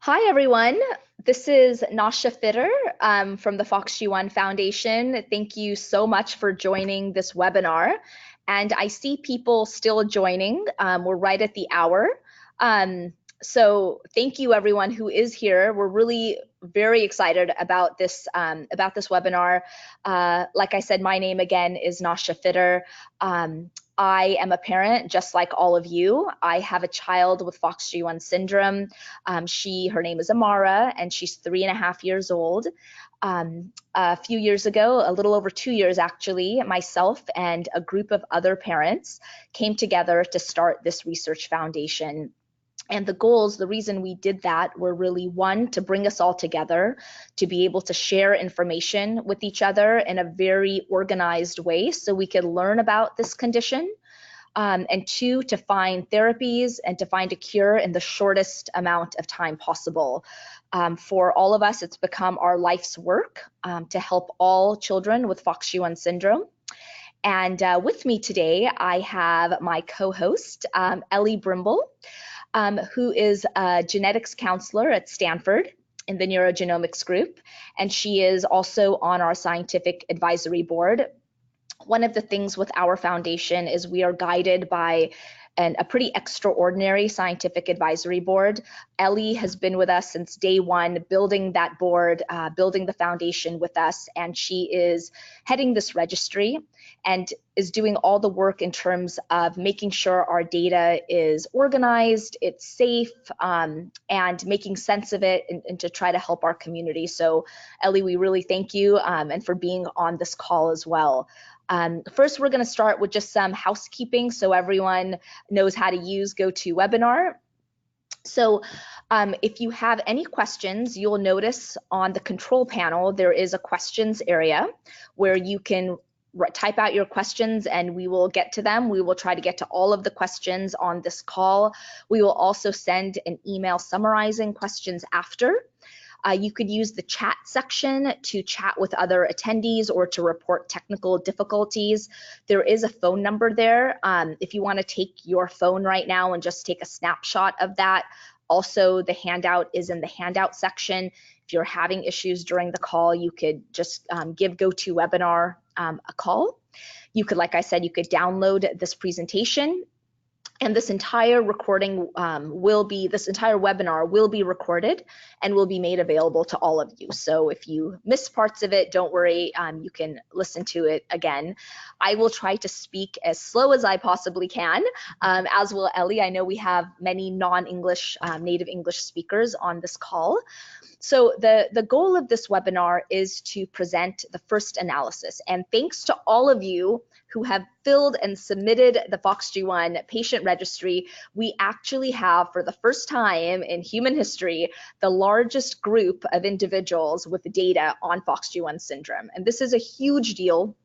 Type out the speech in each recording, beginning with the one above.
Hi, everyone. This is Nasha Fitter from the FOXG1 Foundation. Thank you so much for joining this webinar. And I see people still joining. We're right at the hour. So thank you, everyone who is here. We're really very excited about this webinar. Like I said, my name again is Nasha Fitter. I am a parent, just like all of you. I have a child with FOXG1 syndrome. Her name is Amara, and she's 3.5 years old. A few years ago, a little over 2 years actually, myself and a group of other parents came together to start this research foundation. And the goals, the reason we did that were really, one, to bring us all together, to be able to share information with each other in a very organized way so we could learn about this condition, and two, to find therapies and to find a cure in the shortest amount of time possible. For all of us, it's become our life's work to help all children with FOXG1 syndrome. And with me today, I have my co-host, Ellie Brimble, who is a genetics counselor at Stanford in the neurogenomics group, and she is also on our scientific advisory board. One of the things with our foundation is we are guided by a pretty extraordinary scientific advisory board. Ellie has been with us since day one, building that board, building the foundation with us, and she is heading this registry and is doing all the work in terms of making sure our data is organized, it's safe, and making sense of it and to try to help our community. So Ellie, we really thank you and for being on this call as well. First, we're going to start with just some housekeeping so everyone knows how to use GoToWebinar. So if you have any questions, you'll notice on the control panel, there is a questions area where you can type out your questions and we will get to them. We will try to get to all of the questions on this call. We will also send an email summarizing questions after. You could use the chat section to chat with other attendees or to report technical difficulties. There is a phone number there. If you want to take your phone right now and just take a snapshot of that. Also, the handout is in the handout section. If you're having issues during the call, you could just give GoToWebinar a call. You could, like I said, you could download this presentation. And this entire recording this entire webinar will be recorded and will be made available to all of you. So if you miss parts of it, don't worry, you can listen to it again. I will try to speak as slow as I possibly can, as will Ellie. I know we have many non-English, native English speakers on this call. So the goal of this webinar is to present the first analysis. And thanks to all of you who have filled and submitted the FOXG1 patient registry, we actually have, for the first time in human history, the largest group of individuals with data on FOXG1 syndrome. And this is a huge deal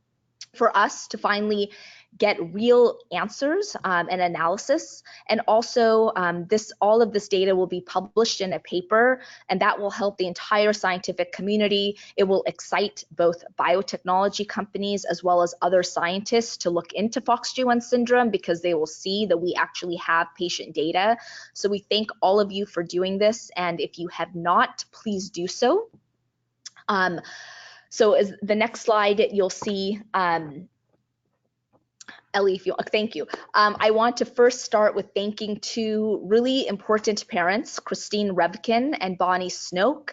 for us to finally get real answers and analysis. And also all of this data will be published in a paper, and that will help the entire scientific community. It will excite both biotechnology companies as well as other scientists to look into FOXG1 syndrome because they will see that we actually have patient data. So we thank all of you for doing this, and if you have not, please do so. So as the next slide, you'll see Ellie, thank you. I want to first start with thanking two really important parents, Christine Revkin and Bonnie Snoke.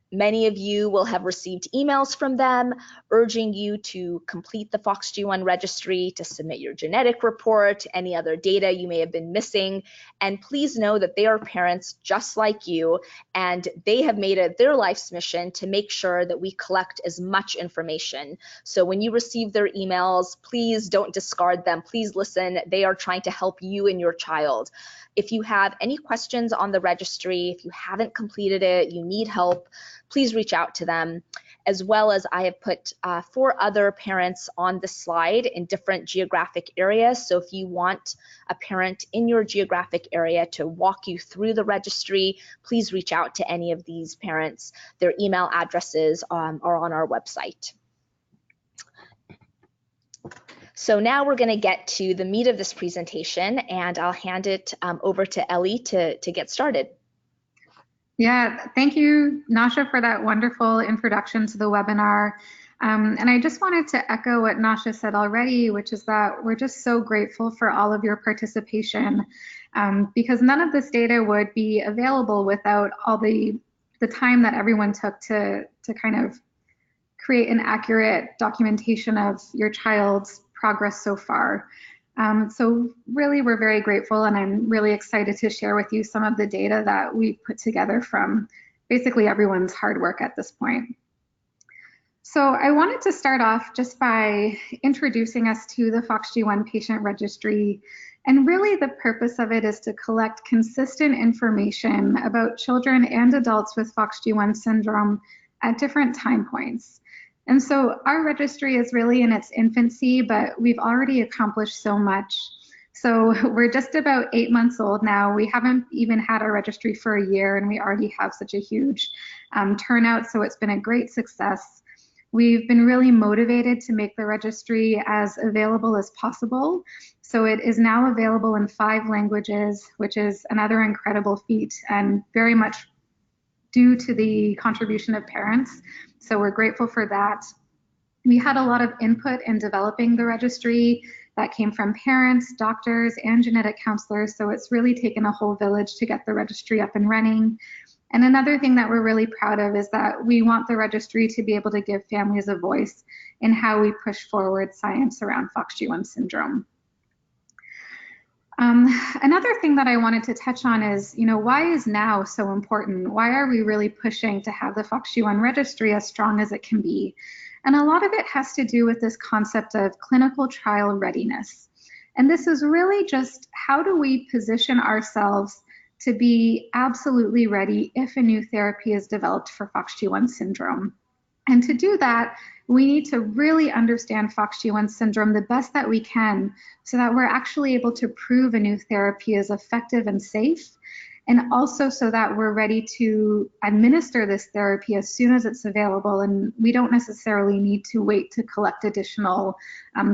Many of you will have received emails from them urging you to complete the FOXG1 registry, to submit your genetic report, any other data you may have been missing. And please know that they are parents just like you, and they have made it their life's mission to make sure that we collect as much information. So when you receive their emails, please don't discard them. Please listen. They are trying to help you and your child. If you have any questions on the registry, if you haven't completed it, you need help, please reach out to them. As well as I have put 4 other parents on the slide in different geographic areas. So if you want a parent in your geographic area to walk you through the registry, please reach out to any of these parents. Their email addresses are on our website. So now we're going to get to the meat of this presentation, and I'll hand it over to Ellie to get started. Yeah, thank you, Nasha, for that wonderful introduction to the webinar. And I just wanted to echo what Nasha said already, which is that we're just so grateful for all of your participation, because none of this data would be available without all the time that everyone took to kind of create an accurate documentation of your child's progress so far. So really, we're very grateful, and I'm really excited to share with you some of the data that we put together from basically everyone's hard work at this point. So I wanted to start off just by introducing us to the FOXG1 patient registry. And really the purpose of it is to collect consistent information about children and adults with FOXG1 syndrome at different time points. And so our registry is really in its infancy, but we've already accomplished so much. So we're just about 8 months old now. We haven't even had our registry for a year, and we already have such a huge turnout. So it's been a great success. We've been really motivated to make the registry as available as possible. So it is now available in 5 languages, which is another incredible feat and very much due to the contribution of parents. So we're grateful for that. We had a lot of input in developing the registry that came from parents, doctors, and genetic counselors. So it's really taken a whole village to get the registry up and running. And another thing that we're really proud of is that we want the registry to be able to give families a voice in how we push forward science around FOXG1 syndrome. Another thing that I wanted to touch on is, why is now so important? Why are we really pushing to have the FOXG1 registry as strong as it can be? And a lot of it has to do with this concept of clinical trial readiness. And this is really just how do we position ourselves to be absolutely ready if a new therapy is developed for FOXG1 syndrome. And to do that, we need to really understand FOXG1 syndrome the best that we can so that we're actually able to prove a new therapy is effective and safe, and also so that we're ready to administer this therapy as soon as it's available, and we don't necessarily need to wait to collect additional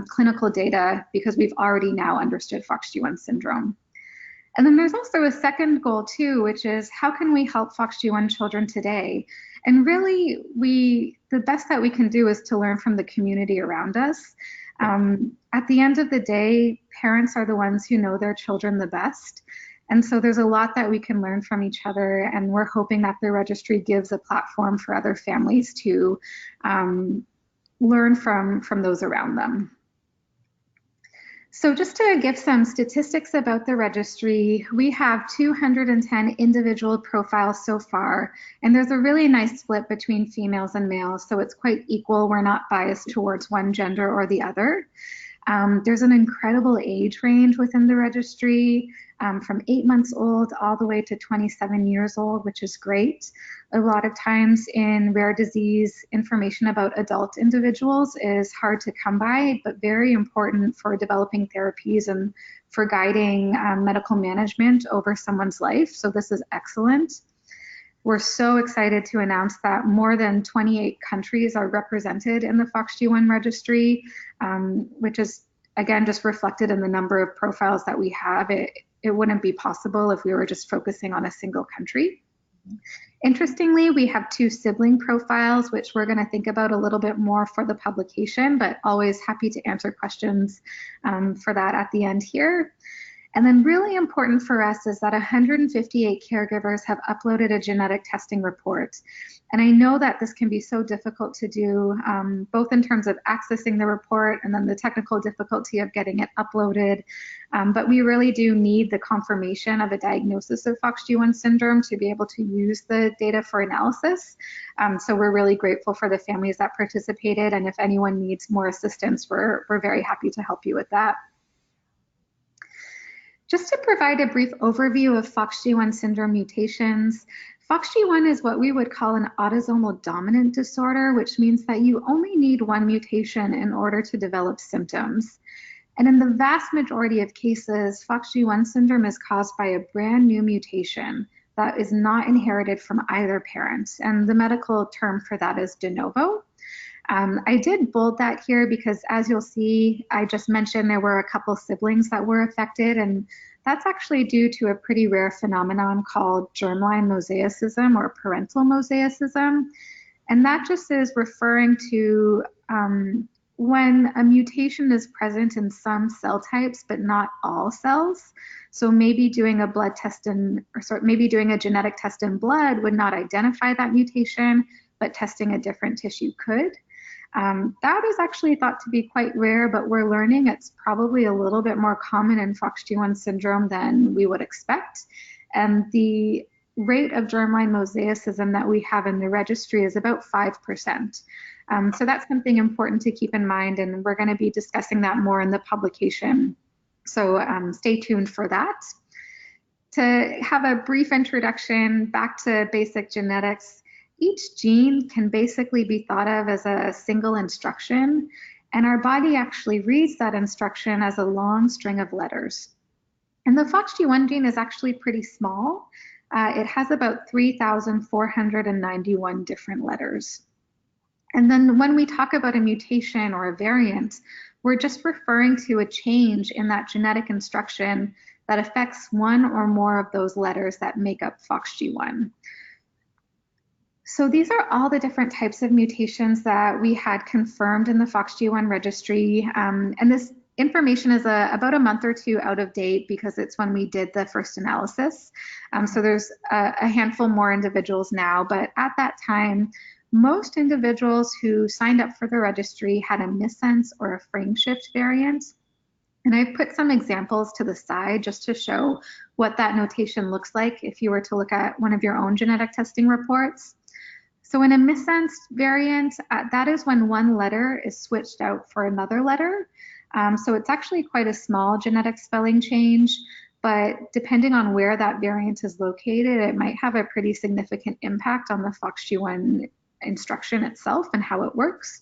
clinical data because we've already now understood FOXG1 syndrome. And then there's also a second goal too, which is how can we help FOXG1 children today? And really, the best that we can do is to learn from the community around us. At the end of the day, parents are the ones who know their children the best. And so there's a lot that we can learn from each other, and we're hoping that the registry gives a platform for other families to learn from those around them. So just to give some statistics about the registry, we have 210 individual profiles so far, and there's a really nice split between females and males, so it's quite equal. We're not biased towards one gender or the other. There's an incredible age range within the registry, from 8 months old all the way to 27 years old, which is great. A lot of times in rare disease, information about adult individuals is hard to come by, but very important for developing therapies and for guiding medical management over someone's life. So this is excellent. We're so excited to announce that more than 28 countries are represented in the FOXG1 registry, which is, again, just reflected in the number of profiles that we have. It wouldn't be possible if we were just focusing on a single country. Interestingly, we have 2 sibling profiles, which we're going to think about a little bit more for the publication, but always happy to answer questions for that at the end here. And then really important for us is that 158 caregivers have uploaded a genetic testing report. And I know that this can be so difficult to do, both in terms of accessing the report and then the technical difficulty of getting it uploaded. But we really do need the confirmation of a diagnosis of FOXG1 syndrome to be able to use the data for analysis. So we're really grateful for the families that participated. And if anyone needs more assistance, we're very happy to help you with that. Just to provide a brief overview of FOXG1 syndrome mutations, FOXG1 is what we would call an autosomal dominant disorder, which means that you only need one mutation in order to develop symptoms. And in the vast majority of cases, FOXG1 syndrome is caused by a brand new mutation that is not inherited from either parent. And the medical term for that is de novo. I did bold that here because, as you'll see, I just mentioned there were a couple siblings that were affected, and that's actually due to a pretty rare phenomenon called germline mosaicism or parental mosaicism. And that just is referring to when a mutation is present in some cell types, but not all cells. So maybe doing a blood test maybe doing a genetic test in blood would not identify that mutation, but testing a different tissue could. That is actually thought to be quite rare, but we're learning it's probably a little bit more common in FOXG1 syndrome than we would expect. And the rate of germline mosaicism that we have in the registry is about 5%. So that's something important to keep in mind, and we're going to be discussing that more in the publication. So stay tuned for that. To have a brief introduction back to basic genetics, each gene can basically be thought of as a single instruction, and our body actually reads that instruction as a long string of letters. And the FOXG1 gene is actually pretty small. It has about 3,491 different letters. And then when we talk about a mutation or a variant, we're just referring to a change in that genetic instruction that affects one or more of those letters that make up FOXG1. So these are all the different types of mutations that we had confirmed in the FOXG1 registry. And this information is about a month or two out of date because it's when we did the first analysis. So there's a handful more individuals now, but at that time, most individuals who signed up for the registry had a missense or a frame shift variant. And I've put some examples to the side just to show what that notation looks like if you were to look at one of your own genetic testing reports. So in a missense variant, that is when one letter is switched out for another letter. So it's actually quite a small genetic spelling change, but depending on where that variant is located, it might have a pretty significant impact on the FOXG1 instruction itself and how it works.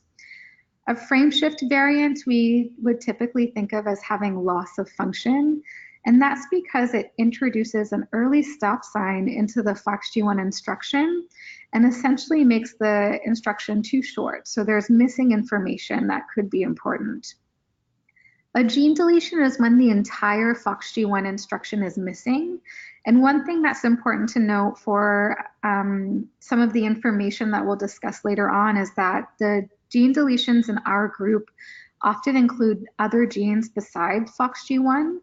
A frame shift variant we would typically think of as having loss of function, and that's because it introduces an early stop sign into the FOXG1 instruction and essentially makes the instruction too short. So there's missing information that could be important. A gene deletion is when the entire FOXG1 instruction is missing. And one thing that's important to note for some of the information that we'll discuss later on is that the gene deletions in our group often include other genes besides FOXG1.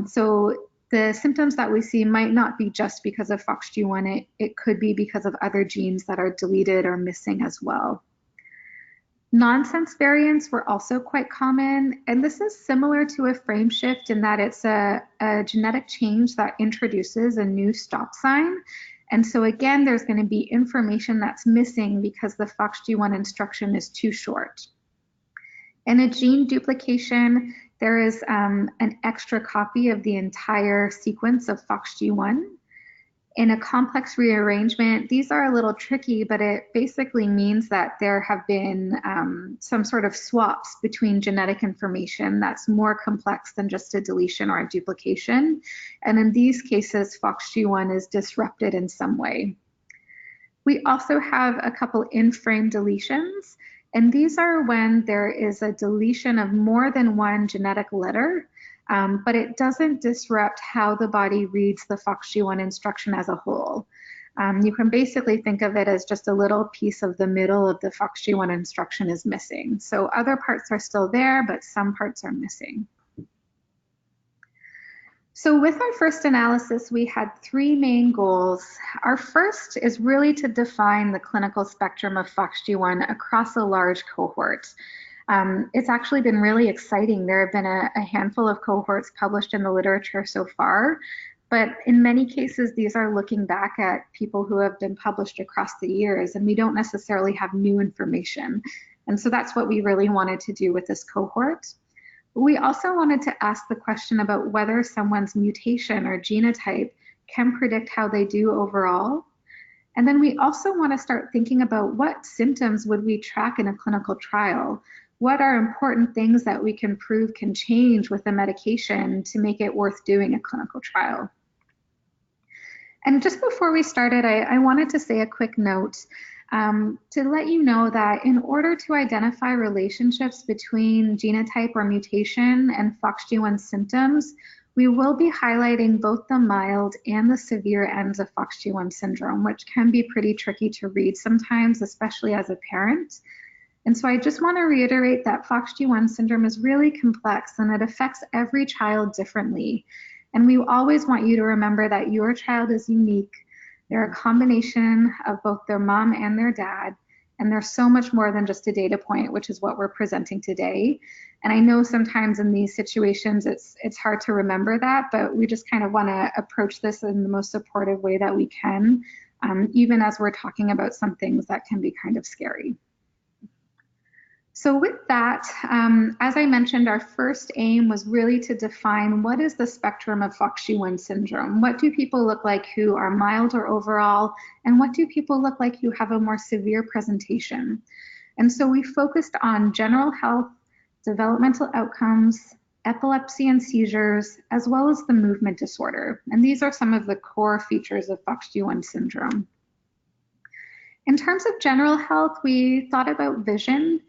So the symptoms that we see might not be just because of FOXG1, it could be because of other genes that are deleted or missing as well. Nonsense variants were also quite common, and this is similar to a frame shift in that it's a genetic change that introduces a new stop sign. And so again, there's going to be information that's missing because the FOXG1 instruction is too short. In a gene duplication, there is an extra copy of the entire sequence of FOXG1. In a complex rearrangement, these are a little tricky, but it basically means that there have been some sort of swaps between genetic information that's more complex than just a deletion or a duplication. And in these cases, FOXG1 is disrupted in some way. We also have a couple in-frame deletions, and these are when there is a deletion of more than one genetic letter, but it doesn't disrupt how the body reads the FOXG1 instruction as a whole. You can basically think of it as just a little piece of the middle of the FOXG1 instruction is missing. So other parts are still there, but some parts are missing. So with our first analysis, we had three main goals. Our first is really to define the clinical spectrum of FOXG1 across a large cohort. It's actually been really exciting. There have been a handful of cohorts published in the literature so far, but in many cases, these are looking back at people who have been published across the years, and we don't necessarily have new information. And so that's what we really wanted to do with this cohort. We also wanted to ask the question about whether someone's mutation or genotype can predict how they do overall. And then we also want to start thinking about what symptoms would we track in a clinical trial. What are important things that we can prove can change with the medication to make it worth doing a clinical trial? And just before we started, I wanted to say a quick note. to let you know that in order to identify relationships between genotype or mutation and FOXG1 symptoms, we will be highlighting both the mild and the severe ends of FOXG1 syndrome, which can be pretty tricky to read sometimes, especially as a parent. And so I just want to reiterate that FOXG1 syndrome is really complex and it affects every child differently. And we always want you to remember that your child is unique. They're a combination of both their mom and their dad, and they're so much more than just a data point, which is what we're presenting today. And I know sometimes in these situations it's hard to remember that, but we just kind of want to approach this in the most supportive way that we can, even as we're talking about some things that can be kind of scary. So with that, as I mentioned, our first aim was really to define what is the spectrum of FOXG1 syndrome? What do people look like who are mild or overall? And what do people look like who have a more severe presentation? And so we focused on general health, developmental outcomes, epilepsy and seizures, as well as the movement disorder. And these are some of the core features of FOXG1 syndrome. In terms of general health, we thought about vision.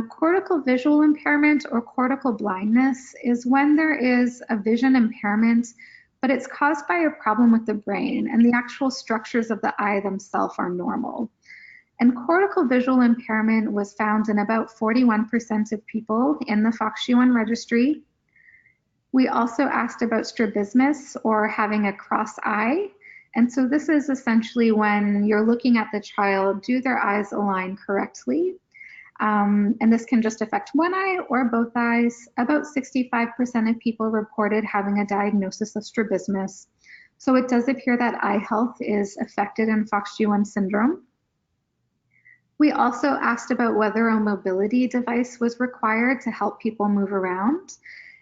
Cortical visual impairment or cortical blindness is when there is a vision impairment, but it's caused by a problem with the brain and the actual structures of the eye themselves are normal. And cortical visual impairment was found in about 41% of people in the FOXG1 registry. We also asked about strabismus or having a cross eye. And so this is essentially when you're looking at the child, do their eyes align correctly? And this can just affect one eye or both eyes. About 65% of people reported having a diagnosis of strabismus. So it does appear that eye health is affected in FOXG1 syndrome. We also asked about whether a mobility device was required to help people move around.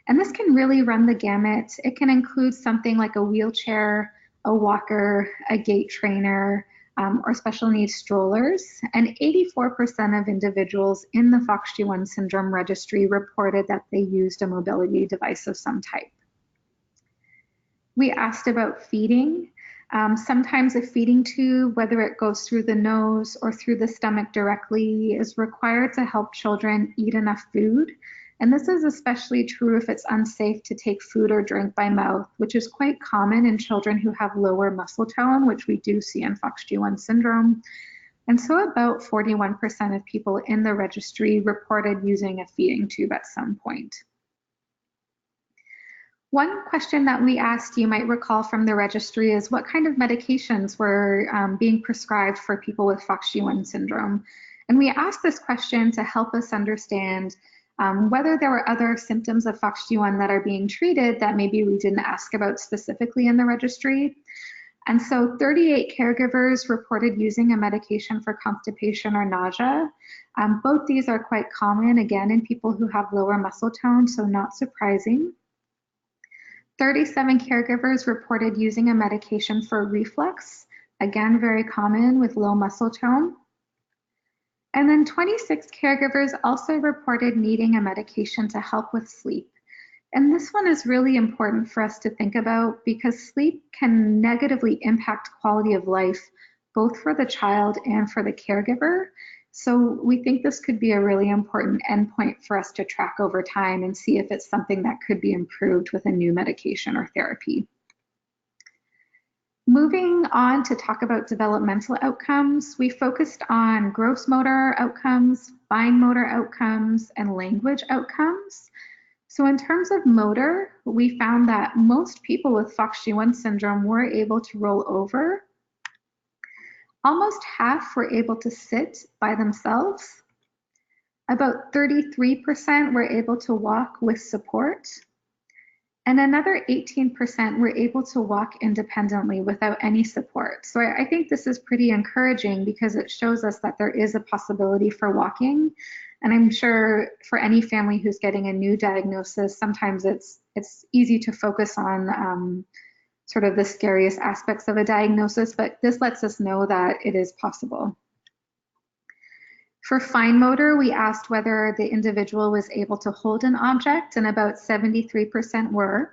And this can really run the gamut. It can include something like a wheelchair, a walker, a gait trainer, or special needs strollers, and 84% of individuals in the FOXG1 syndrome registry reported that they used a mobility device of some type. We asked about feeding. Sometimes a feeding tube, whether it goes through the nose or through the stomach directly, is required to help children eat enough food. And this is especially true if it's unsafe to take food or drink by mouth, which is quite common in children who have lower muscle tone, which we do see in FOXG1 syndrome. And so about 41% of people in the registry reported using a feeding tube at some point. One question that we asked, you might recall from the registry, is what kind of medications were being prescribed for people with FOXG1 syndrome? And we asked this question to help us understand whether there were other symptoms of FOXG1 that are being treated that maybe we didn't ask about specifically in the registry. And so 38 caregivers reported using a medication for constipation or nausea. Both these are quite common, again, in people who have lower muscle tone, so not surprising. 37 caregivers reported using a medication for reflux, again, very common with low muscle tone. And then 26 caregivers also reported needing a medication to help with sleep. And this one is really important for us to think about because sleep can negatively impact quality of life, both for the child and for the caregiver. So we think this could be a really important endpoint for us to track over time and see if it's something that could be improved with a new medication or therapy. Moving on to talk about developmental outcomes, we focused on gross motor outcomes, fine motor outcomes, and language outcomes. So in terms of motor, we found that most people with FOXG1 syndrome were able to roll over. Almost half were able to sit by themselves. About 33% were able to walk with support. And another 18% were able to walk independently without any support. So I think this is pretty encouraging because it shows us that there is a possibility for walking. And I'm sure for any family who's getting a new diagnosis, sometimes it's easy to focus on sort of the scariest aspects of a diagnosis, but this lets us know that it is possible. For fine motor, we asked whether the individual was able to hold an object, and about 73% were.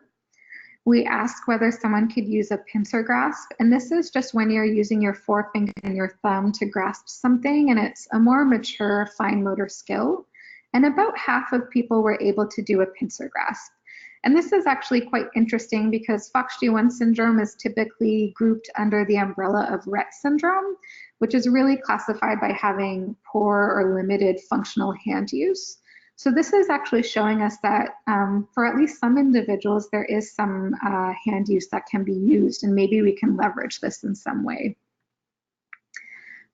We asked whether someone could use a pincer grasp, and this is just when you're using your forefinger and your thumb to grasp something, and it's a more mature fine motor skill. And about half of people were able to do a pincer grasp. And this is actually quite interesting because FOXG1 syndrome is typically grouped under the umbrella of Rett syndrome, which is really classified by having poor or limited functional hand use. So this is actually showing us that for at least some individuals, there is some hand use that can be used, and maybe we can leverage this in some way.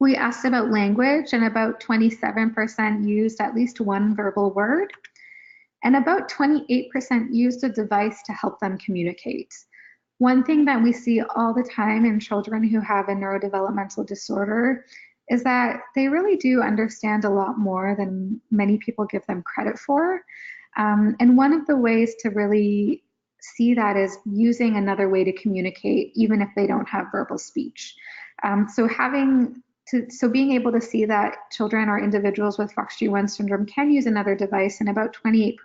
We asked about language, and about 27% used at least one verbal word, and about 28% used a device to help them communicate. One thing that we see all the time in children who have a neurodevelopmental disorder is that they really do understand a lot more than many people give them credit for. And one of the ways to really see that is using another way to communicate, even if they don't have verbal speech. So being able to see that children or individuals with FOXG1 syndrome can use another device, and about 28%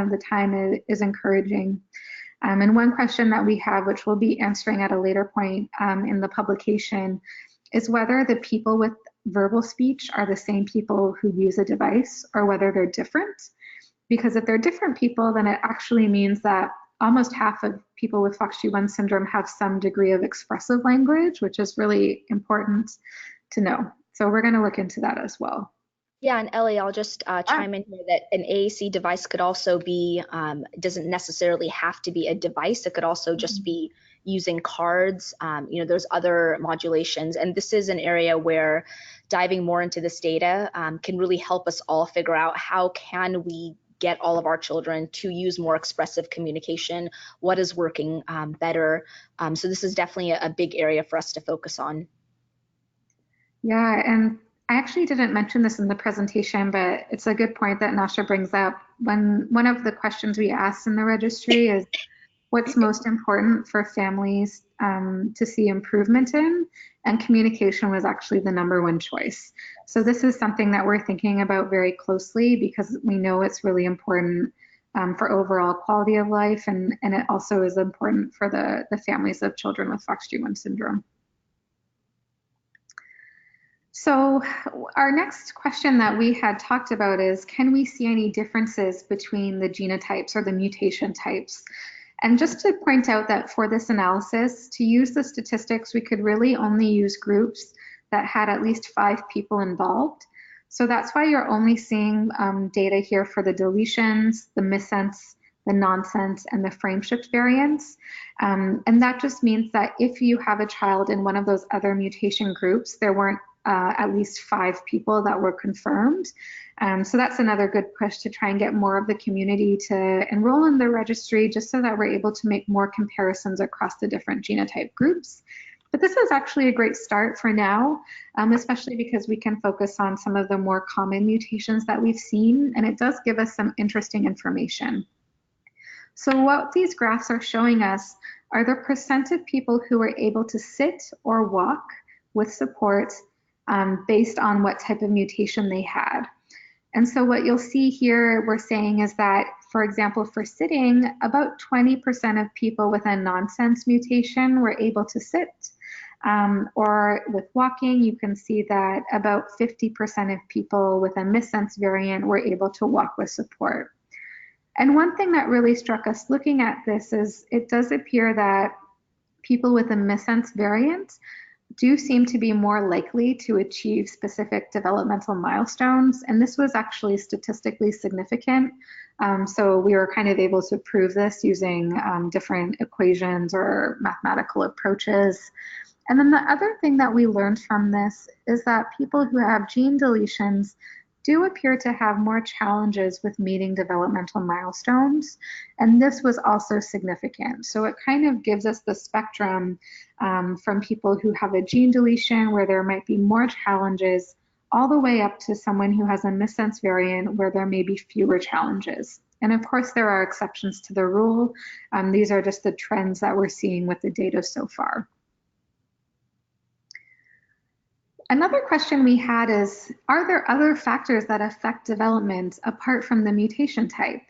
of the time is encouraging. And one question that we have, which we'll be answering at a later point in the publication, is whether the people with verbal speech are the same people who use a device or whether they're different. Because if they're different people, then it actually means that almost half of people with FOXG1 syndrome have some degree of expressive language, which is really important to know. So we're going to look into that as well. Yeah, and Ellie, I'll just chime in here that an AAC device could also be, doesn't necessarily have to be a device. It could also just be using cards. There's other modulations, and this is an area where diving more into this data can really help us all figure out how can we get all of our children to use more expressive communication, what is working better. So this is definitely a big area for us to focus on. Yeah, and I actually didn't mention this in the presentation, but it's a good point that Nasha brings up. One of the questions we asked in the registry is what's most important for families to see improvement in, and communication was actually the #1 choice. So this is something that we're thinking about very closely because we know it's really important for overall quality of life, and it also is important for the families of children with FOXG1 syndrome. So our next question that we had talked about is, can we see any differences between the genotypes or the mutation types? And just to point out that for this analysis, to use the statistics, we could really only use groups that had at least 5 people involved. So that's why you're only seeing data here for the deletions, the missense, the nonsense, and the frameshift variants. And that just means that if you have a child in one of those other mutation groups, there weren't at least 5 people that were confirmed. So that's another good push to try and get more of the community to enroll in the registry, just so that we're able to make more comparisons across the different genotype groups. But this is actually a great start for now, especially because we can focus on some of the more common mutations that we've seen, and it does give us some interesting information. So what these graphs are showing us are the percent of people who were able to sit or walk with support based on what type of mutation they had. And so what you'll see here we're saying is that, for example, for sitting, about 20% of people with a nonsense mutation were able to sit. Or with walking, you can see that about 50% of people with a missense variant were able to walk with support. And one thing that really struck us looking at this is it does appear that people with a missense variant do seem to be more likely to achieve specific developmental milestones, and this was actually statistically significant. So we were kind of able to prove this using different equations or mathematical approaches. And then the other thing that we learned from this is that people who have gene deletions do appear to have more challenges with meeting developmental milestones, and this was also significant. So it kind of gives us the spectrum from people who have a gene deletion where there might be more challenges, all the way up to someone who has a missense variant where there may be fewer challenges. And of course, there are exceptions to the rule. These are just the trends that we're seeing with the data so far. Another question we had is, are there other factors that affect development apart from the mutation type?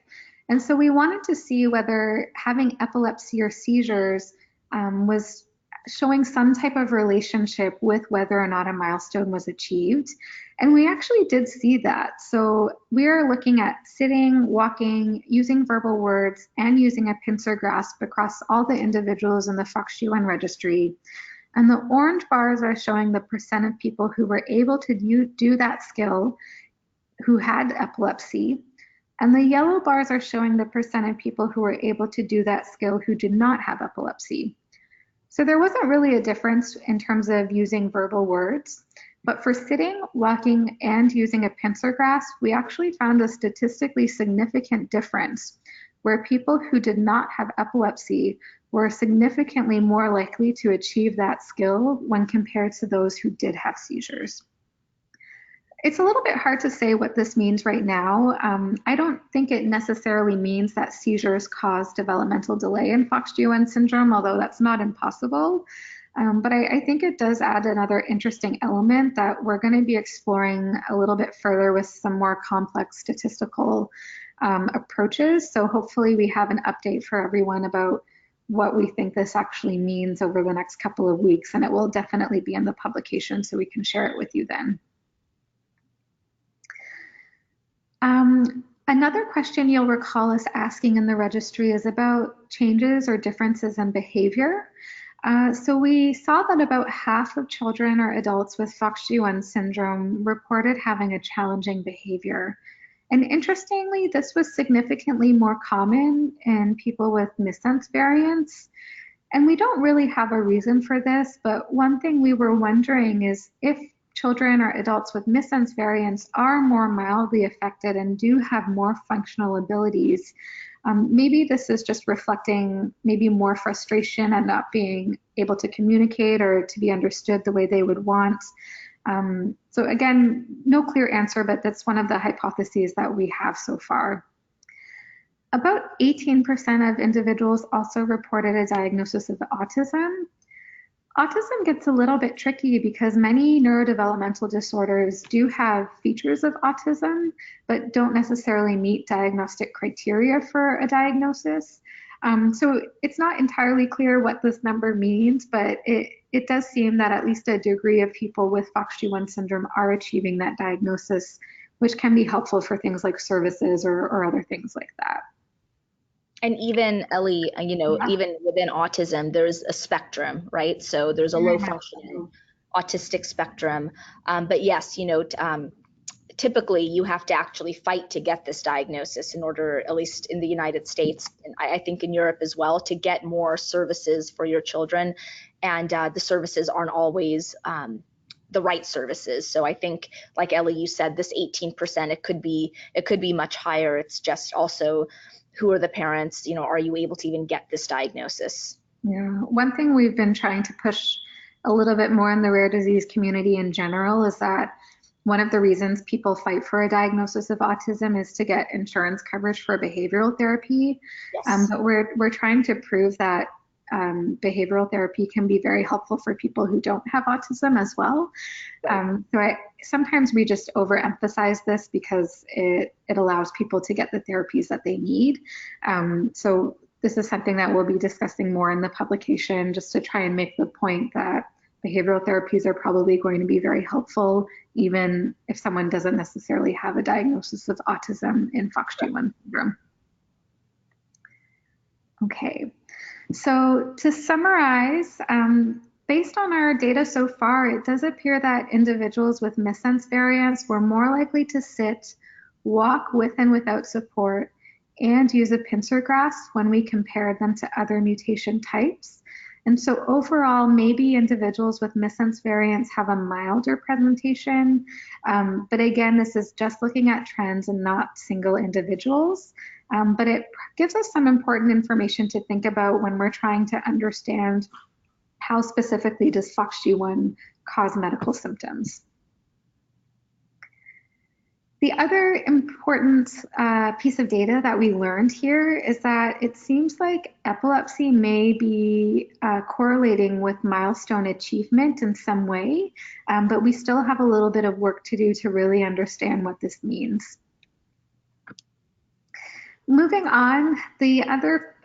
And so we wanted to see whether having epilepsy or seizures was showing some type of relationship with whether or not a milestone was achieved. And we actually did see that. So we're looking at sitting, walking, using verbal words, and using a pincer grasp across all the individuals in the FOXG1 registry. And the orange bars are showing the percent of people who were able to do that skill who had epilepsy. And the yellow bars are showing the percent of people who were able to do that skill who did not have epilepsy. So there wasn't really a difference in terms of using verbal words, but for sitting, walking, and using a pincer grasp, we actually found a statistically significant difference where people who did not have epilepsy were significantly more likely to achieve that skill when compared to those who did have seizures. It's a little bit hard to say what this means right now. I don't think it necessarily means that seizures cause developmental delay in FOXG1 syndrome, although that's not impossible. But I think it does add another interesting element that we're going to be exploring a little bit further with some more complex statistical approaches. So hopefully we have an update for everyone about what we think this actually means over the next couple of weeks, and it will definitely be in the publication so we can share it with you then. Another question you'll recall us asking in the registry is about changes or differences in behavior. So we saw that about half of children or adults with FOXG1 syndrome reported having a challenging behavior. And interestingly, this was significantly more common in people with missense variants. And we don't really have a reason for this, but one thing we were wondering is if children or adults with missense variants are more mildly affected and do have more functional abilities, maybe this is just reflecting maybe more frustration and not being able to communicate or to be understood the way they would want. So again, no clear answer, but that's one of the hypotheses that we have so far. About 18% of individuals also reported a diagnosis of autism. Autism gets a little bit tricky because many neurodevelopmental disorders do have features of autism, but don't necessarily meet diagnostic criteria for a diagnosis. So it's not entirely clear what this number means, but it does seem that at least a degree of people with FOXG1 syndrome are achieving that diagnosis, which can be helpful for things like services or other things like that. And even Ellie, even within autism, there's a spectrum, right? So there's a low functioning autistic spectrum. But yes, typically you have to actually fight to get this diagnosis in order, at least in the United States, and I think in Europe as well, to get more services for your children. And the services aren't always the right services. So I think, like Ellie, you said, this 18%, it could be much higher. It's just also, who are the parents? Are you able to even get this diagnosis? Yeah, one thing we've been trying to push a little bit more in the rare disease community in general is that one of the reasons people fight for a diagnosis of autism is to get insurance coverage for behavioral therapy. Yes. But we're trying to prove that behavioral therapy can be very helpful for people who don't have autism as well. Right. Sometimes we just overemphasize this because it allows people to get the therapies that they need. So this is something that we'll be discussing more in the publication, just to try and make the point that behavioral therapies are probably going to be very helpful, even if someone doesn't necessarily have a diagnosis of autism in FOXG1 syndrome. Okay. So to summarize, based on our data so far, it does appear that individuals with missense variants were more likely to sit, walk with and without support, and use a pincer grasp when we compared them to other mutation types. And so overall, maybe individuals with missense variants have a milder presentation. But again, this is just looking at trends and not single individuals. But it gives us some important information to think about when we're trying to understand how specifically does FOXG1 cause medical symptoms. The other important piece of data that we learned here is that it seems like epilepsy may be correlating with milestone achievement in some way, but we still have a little bit of work to do to really understand what this means. Moving on, the other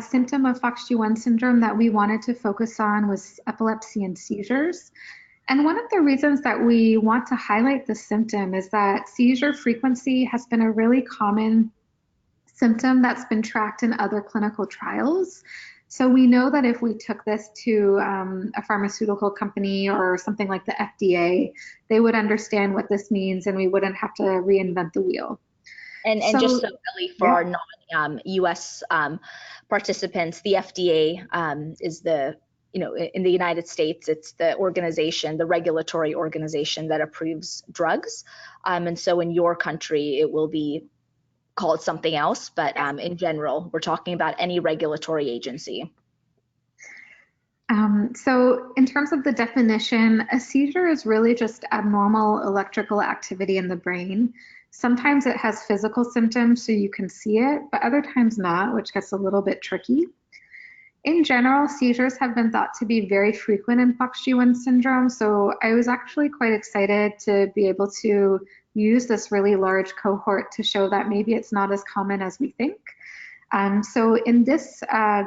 symptom of FOXG1 syndrome that we wanted to focus on was epilepsy and seizures. And one of the reasons that we want to highlight this symptom is that seizure frequency has been a really common symptom that's been tracked in other clinical trials. So we know that if we took this to a pharmaceutical company or something like the FDA, they would understand what this means and we wouldn't have to reinvent the wheel. And just so, Ellie, for our non-US participants, the FDA is the, in the United States, it's the organization, the regulatory organization that approves drugs. And so in your country, it will be called something else, but in general, we're talking about any regulatory agency. So in terms of the definition, a seizure is really just abnormal electrical activity in the brain. Sometimes it has physical symptoms so you can see it, but other times not, which gets a little bit tricky. In general, seizures have been thought to be very frequent in FOXG1 syndrome, so I was actually quite excited to be able to use this really large cohort to show that maybe it's not as common as we think. So in this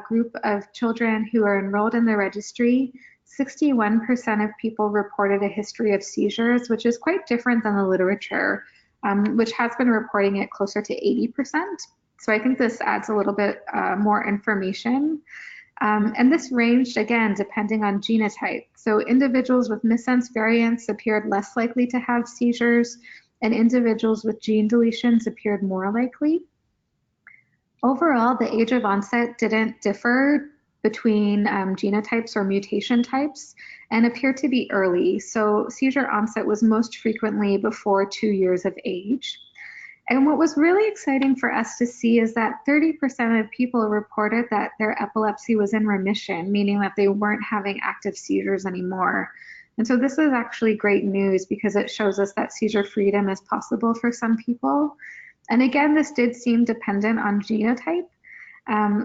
group of children who are enrolled in the registry, 61% of people reported a history of seizures, which is quite different than the literature, which has been reporting it closer to 80%. So I think this adds a little bit more information. And this ranged, again, depending on genotype. So individuals with missense variants appeared less likely to have seizures, and individuals with gene deletions appeared more likely. Overall, the age of onset didn't differ between genotypes or mutation types and appeared to be early. So seizure onset was most frequently before 2 years of age. And what was really exciting for us to see is that 30% of people reported that their epilepsy was in remission, meaning that they weren't having active seizures anymore. And so this is actually great news because it shows us that seizure freedom is possible for some people. And again, this did seem dependent on genotype.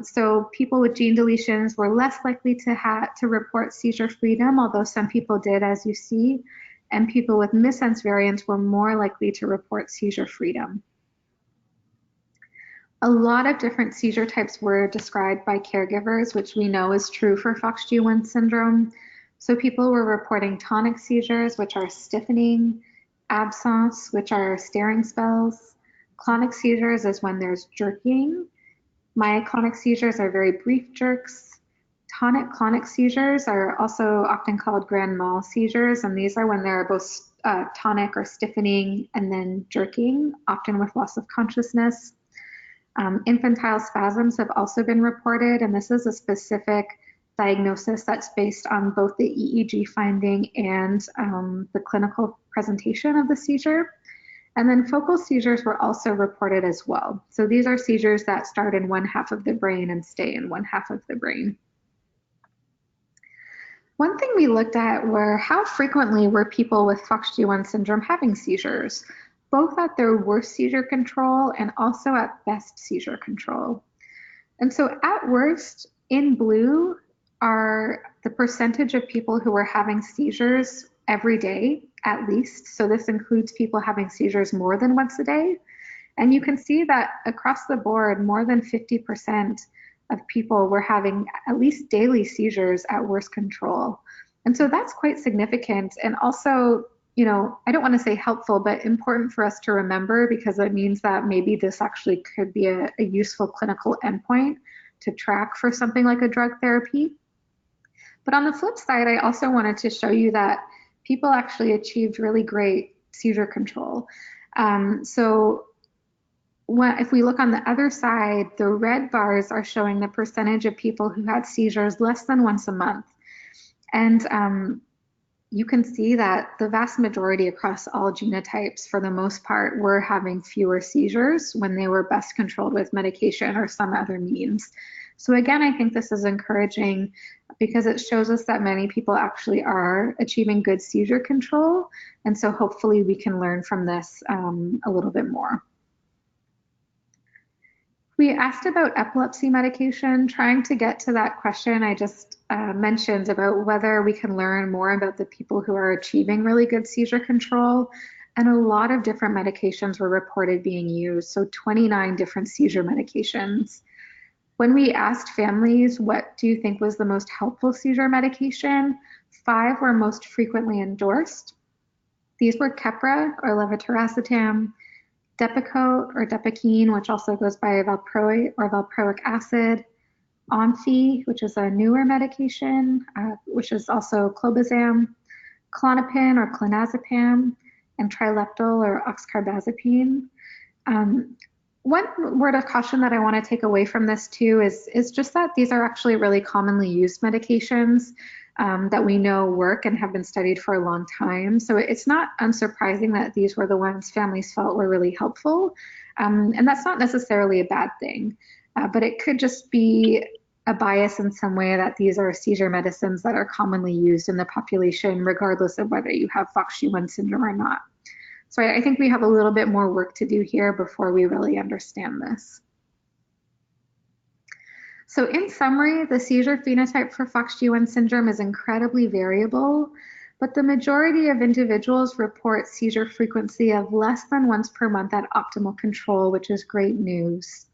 So people with gene deletions were less likely to report seizure freedom, although some people did, as you see, and people with missense variants were more likely to report seizure freedom. A lot of different seizure types were described by caregivers, which we know is true for FOXG1 syndrome. So people were reporting tonic seizures, which are stiffening, absence, which are staring spells. Clonic seizures is when there's jerking. Myoclonic seizures are very brief jerks. Tonic-clonic seizures are also often called grand mal seizures, and these are when there are both tonic or stiffening and then jerking, often with loss of consciousness. Infantile spasms have also been reported, and this is a specific diagnosis that's based on both the EEG finding and the clinical presentation of the seizure. And then focal seizures were also reported as well. So these are seizures that start in one half of the brain and stay in one half of the brain. One thing we looked at were how frequently were people with FOXG1 syndrome having seizures, both at their worst seizure control and also at best seizure control. And so at worst, in blue, are the percentage of people who were having seizures every day, at least. So this includes people having seizures more than once a day. And you can see that across the board, more than 50% of people were having at least daily seizures at worst control. And so that's quite significant. And also, I don't want to say helpful, but important for us to remember because it means that maybe this actually could be a useful clinical endpoint to track for something like a drug therapy. But on the flip side, I also wanted to show you that people actually achieved really great seizure control. If we look on the other side, the red bars are showing the percentage of people who had seizures less than once a month. And you can see that the vast majority across all genotypes, for the most part, were having fewer seizures when they were best controlled with medication or some other means. So again, I think this is encouraging because it shows us that many people actually are achieving good seizure control. And so hopefully we can learn from this a little bit more. We asked about epilepsy medication, trying to get to that question I just mentioned about whether we can learn more about the people who are achieving really good seizure control. and a lot of different medications were reported being used, so 29 different seizure medications. When we asked families, what do you think was the most helpful seizure medication, 5 were most frequently endorsed. These were Keppra or levetiracetam, Depakote or Depakine, which also goes by valproate or valproic acid, Onfi, which is a newer medication, which is also clobazam, Klonopin or clonazepam, and Trileptal or oxcarbazepine. One word of caution that I want to take away from this too is just that these are actually really commonly used medications that we know work and have been studied for a long time. So it's not unsurprising that these were the ones families felt were really helpful. And that's not necessarily a bad thing, but it could just be a bias in some way that these are seizure medicines that are commonly used in the population, regardless of whether you have FOXG1 syndrome or not. So I think we have a little bit more work to do here before we really understand this. So in summary, the seizure phenotype for FOXG1 syndrome is incredibly variable, but the majority of individuals report seizure frequency of less than once per month at optimal control, which is great news.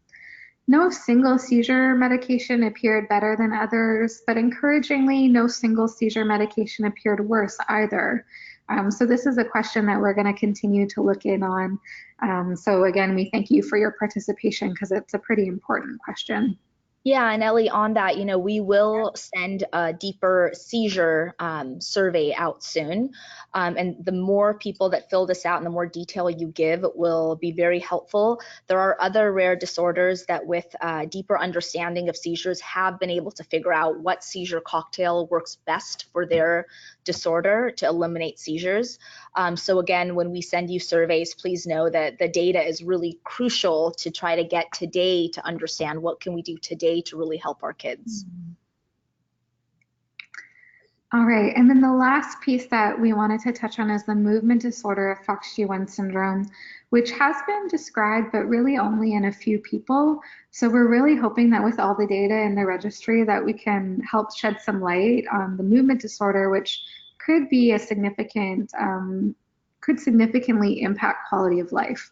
No single seizure medication appeared better than others, but encouragingly, no single seizure medication appeared worse either. So this is a question that we're going to continue to look in on. So again, we thank you for your participation because it's a pretty important question. Yeah, and Ellie, on that, we will send a deeper seizure survey out soon. And the more people that fill this out and the more detail you give will be very helpful. There are other rare disorders that with deeper understanding of seizures have been able to figure out what seizure cocktail works best for their disorder to eliminate seizures. So again, when we send you surveys, please know that the data is really crucial to try to get today to understand what can we do today to really help our kids. All right, and then the last piece that we wanted to touch on is the movement disorder of FOXG1 syndrome, which has been described, but really only in a few people. So we're really hoping that with all the data in the registry that we can help shed some light on the movement disorder, which could be a significant, could significantly impact quality of life.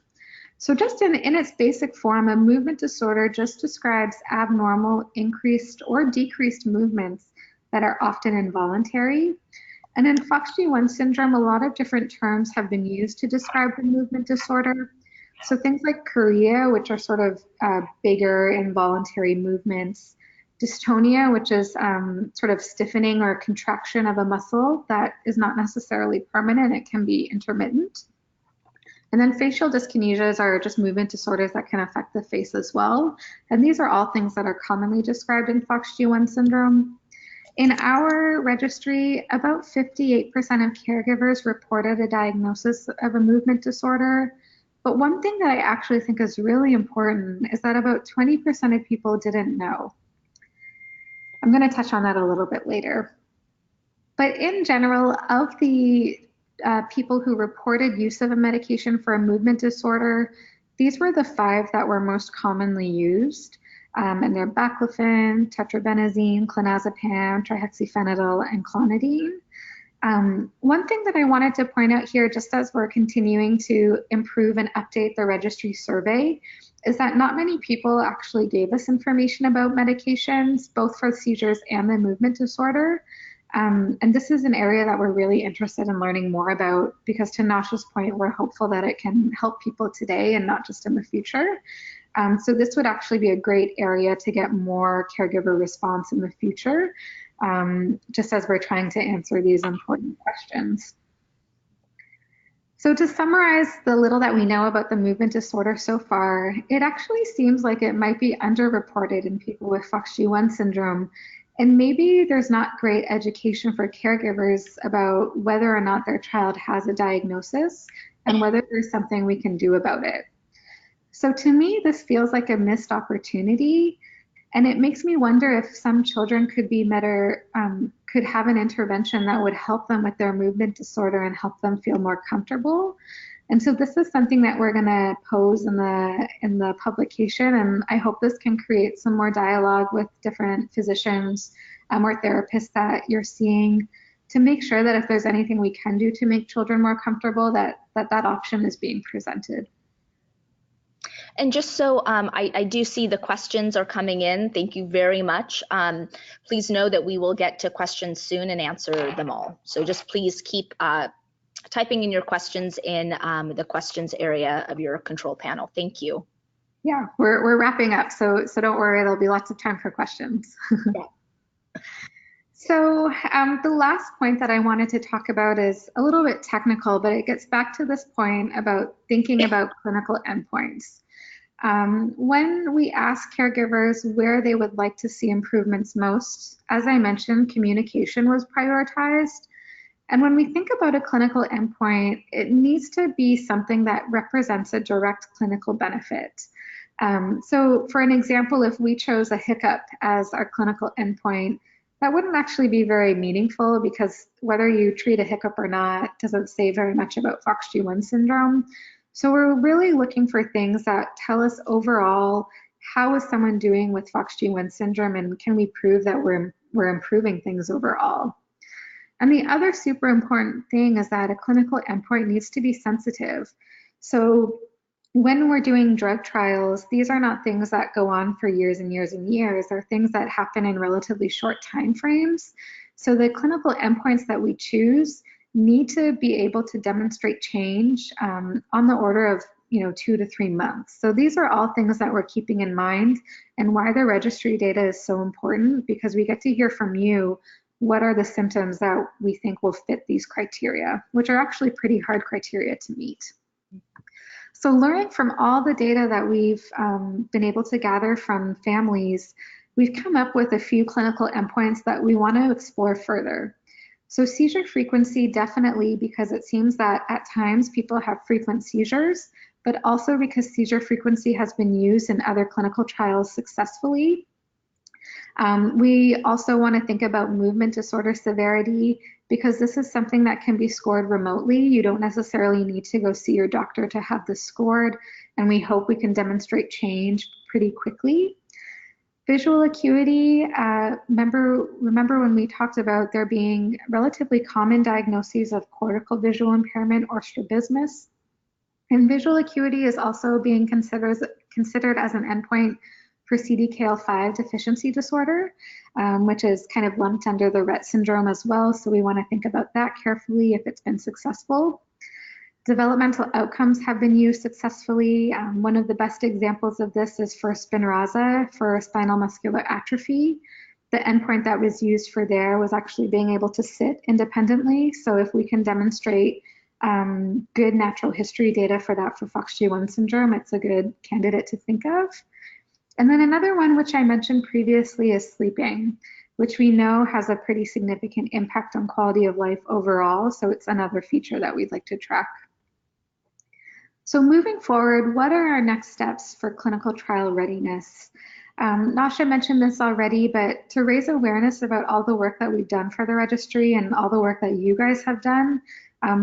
So just in its basic form, a movement disorder just describes abnormal, increased, or decreased movements that are often involuntary. And in FOXG1 syndrome, a lot of different terms have been used to describe the movement disorder. So things like chorea, which are sort of bigger involuntary movements, dystonia, which is sort of stiffening or contraction of a muscle that is not necessarily permanent, it can be intermittent. And then facial dyskinesias are just movement disorders that can affect the face as well. And these are all things that are commonly described in FOXG1 syndrome. In our registry, about 58% of caregivers reported a diagnosis of a movement disorder. But one thing that I actually think is really important is that about 20% of people didn't know. I'm going to touch on that a little bit later. But in general, of the people who reported use of a medication for a movement disorder, these were the 5 that were most commonly used. And they're baclofen, tetrabenazine, clonazepam, trihexyphenidyl, and clonidine. One thing that I wanted to point out here, just as we're continuing to improve and update the registry survey, is that not many people actually gave us information about medications, both for seizures and the movement disorder. And this is an area that we're really interested in learning more about because to Nasha's point, we're hopeful that it can help people today and not just in the future. So this would actually be a great area to get more caregiver response in the future, just as we're trying to answer these important questions. So to summarize the little that we know about the movement disorder so far, it actually seems like it might be underreported in people with FOXG1 syndrome. And maybe there's not great education for caregivers about whether or not their child has a diagnosis and whether there's something we can do about it. So to me, this feels like a missed opportunity. And it makes me wonder if some children could be better, could have an intervention that would help them with their movement disorder and help them feel more comfortable. And so this is something that we're going to pose in the publication, and I hope this can create some more dialogue with different physicians or therapists that you're seeing to make sure that if there's anything we can do to make children more comfortable, that option is being presented. And just so I do see the questions are coming in. Thank you very much. Please know that we will get to questions soon and answer them all. So just please keep typing in your questions in the questions area of your control panel. Thank you. Yeah, we're wrapping up, so don't worry, there'll be lots of time for questions. Yeah. So the last point that I wanted to talk about is a little bit technical, but it gets back to this point about thinking about clinical endpoints. When we ask caregivers where they would like to see improvements most, as I mentioned, communication was prioritized. And when we think about a clinical endpoint, it needs to be something that represents a direct clinical benefit. So for an example, if we chose a hiccup as our clinical endpoint, that wouldn't actually be very meaningful, because whether you treat a hiccup or not doesn't say very much about FOXG1 syndrome. So we're really looking for things that tell us overall, how is someone doing with FOXG1 syndrome, and can we prove that we're improving things overall? And the other super important thing is that a clinical endpoint needs to be sensitive. So when we're doing drug trials, these are not things that go on for years and years and years. They're things that happen in relatively short time frames. So the clinical endpoints that we choose need to be able to demonstrate change on the order of 2 to 3 months. So these are all things that we're keeping in mind, and why the registry data is so important, because we get to hear from you what are the symptoms that we think will fit these criteria, which are actually pretty hard criteria to meet. So learning from all the data that we've been able to gather from families, we've come up with a few clinical endpoints that we want to explore further. So seizure frequency, definitely, because it seems that at times people have frequent seizures, but also because seizure frequency has been used in other clinical trials successfully. We also want to think about movement disorder severity, because this is something that can be scored remotely. You don't necessarily need to go see your doctor to have this scored, and we hope we can demonstrate change pretty quickly. Visual acuity, remember when we talked about there being relatively common diagnoses of cortical visual impairment, or strabismus, and visual acuity is also being considered as an endpoint for CDKL5 deficiency disorder, which is kind of lumped under the Rett syndrome as well. So we want to think about that carefully if it's been successful. Developmental outcomes have been used successfully. One of the best examples of this is for Spinraza, for spinal muscular atrophy. The endpoint that was used for there was actually being able to sit independently. So if we can demonstrate good natural history data for that for FOXG1 syndrome, it's a good candidate to think of. And then another one, which I mentioned previously, is sleeping, which we know has a pretty significant impact on quality of life overall. So it's another feature that we'd like to track. So moving forward, what are our next steps for clinical trial readiness? Nasha mentioned this already, but to raise awareness about all the work that we've done for the registry and all the work that you guys have done,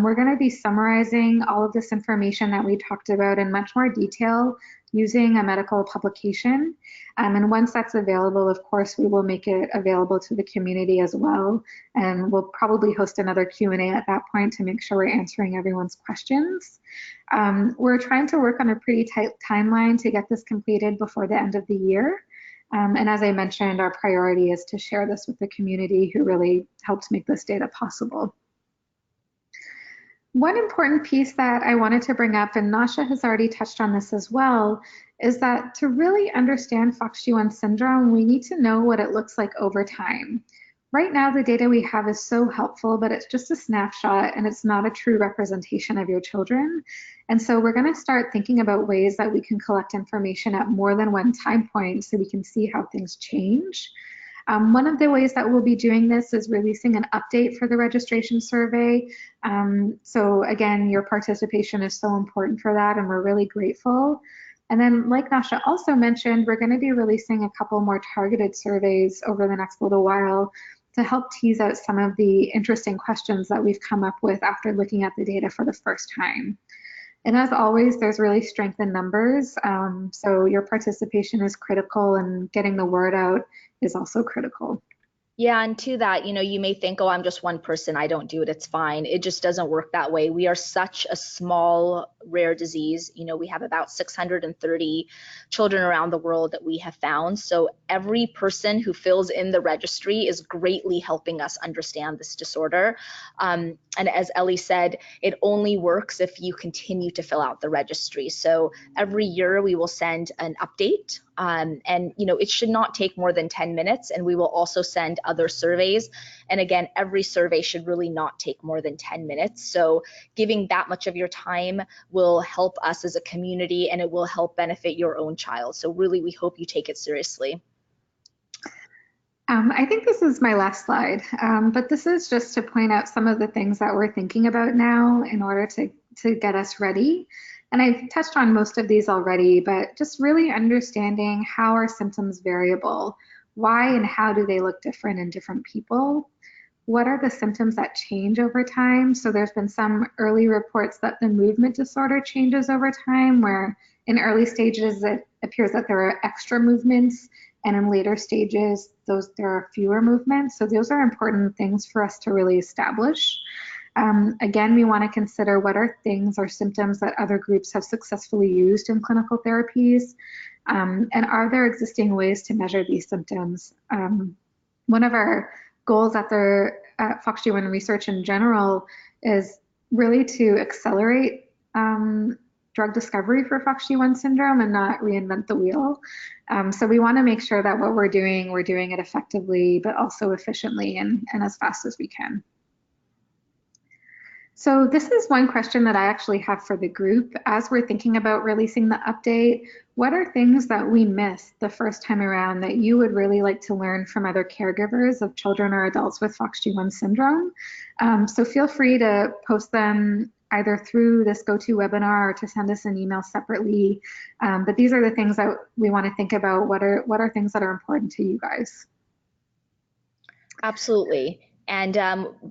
we're going to be summarizing all of this information that we talked about in much more detail using a medical publication. And once that's available, of course, we will make it available to the community as well. And we'll probably host another Q&A at that point to make sure we're answering everyone's questions. We're trying to work on a pretty tight timeline to get this completed before the end of the year. And as I mentioned, our priority is to share this with the community who really helped make this data possible. One important piece that I wanted to bring up, and Nasha has already touched on this as well, is that to really understand FOXG1 syndrome, we need to know what it looks like over time. Right now, the data we have is so helpful, but it's just a snapshot and it's not a true representation of your children. And so we're going to start thinking about ways that we can collect information at more than one time point so we can see how things change. One of the ways that we'll be doing this is releasing an update for the registration survey. So again, your participation is so important for that, and we're really grateful. And then, like Nasha also mentioned, we're going to be releasing a couple more targeted surveys over the next little while to help tease out some of the interesting questions that we've come up with after looking at the data for the first time. And as always, there's really strength in numbers. So your participation is critical, and getting the word out is also critical. Yeah, and to that, you may think, oh, I'm just one person, I don't do it, it's fine. It just doesn't work that way. We are such a small, rare disease. We have about 630 children around the world that we have found. So every person who fills in the registry is greatly helping us understand this disorder. And as Ellie said, it only works if you continue to fill out the registry. So every year we will send an update, and it should not take more than 10 minutes, and we will also send other surveys. And again, every survey should really not take more than 10 minutes. So giving that much of your time will help us as a community, and it will help benefit your own child. So really, we hope you take it seriously. I think this is my last slide, but this is just to point out some of the things that we're thinking about now in order to get us ready. And I've touched on most of these already, but just really understanding how are symptoms variable? Why and how do they look different in different people? What are the symptoms that change over time? So there's been some early reports that the movement disorder changes over time, where in early stages it appears that there are extra movements, and in later stages there are fewer movements. So those are important things for us to really establish. Again, we want to consider what are things or symptoms that other groups have successfully used in clinical therapies, and are there existing ways to measure these symptoms? One of our goals at FOXG1 Research in general is really to accelerate drug discovery for FOXG1 syndrome and not reinvent the wheel. So we want to make sure that what we're doing it effectively, but also efficiently and as fast as we can. So this is one question that I actually have for the group. As we're thinking about releasing the update, what are things that we missed the first time around that you would really like to learn from other caregivers of children or adults with FOXG1 syndrome? So feel free to post them either through this GoToWebinar or to send us an email separately. But these are the things that we want to think about. What are things that are important to you guys? Absolutely. And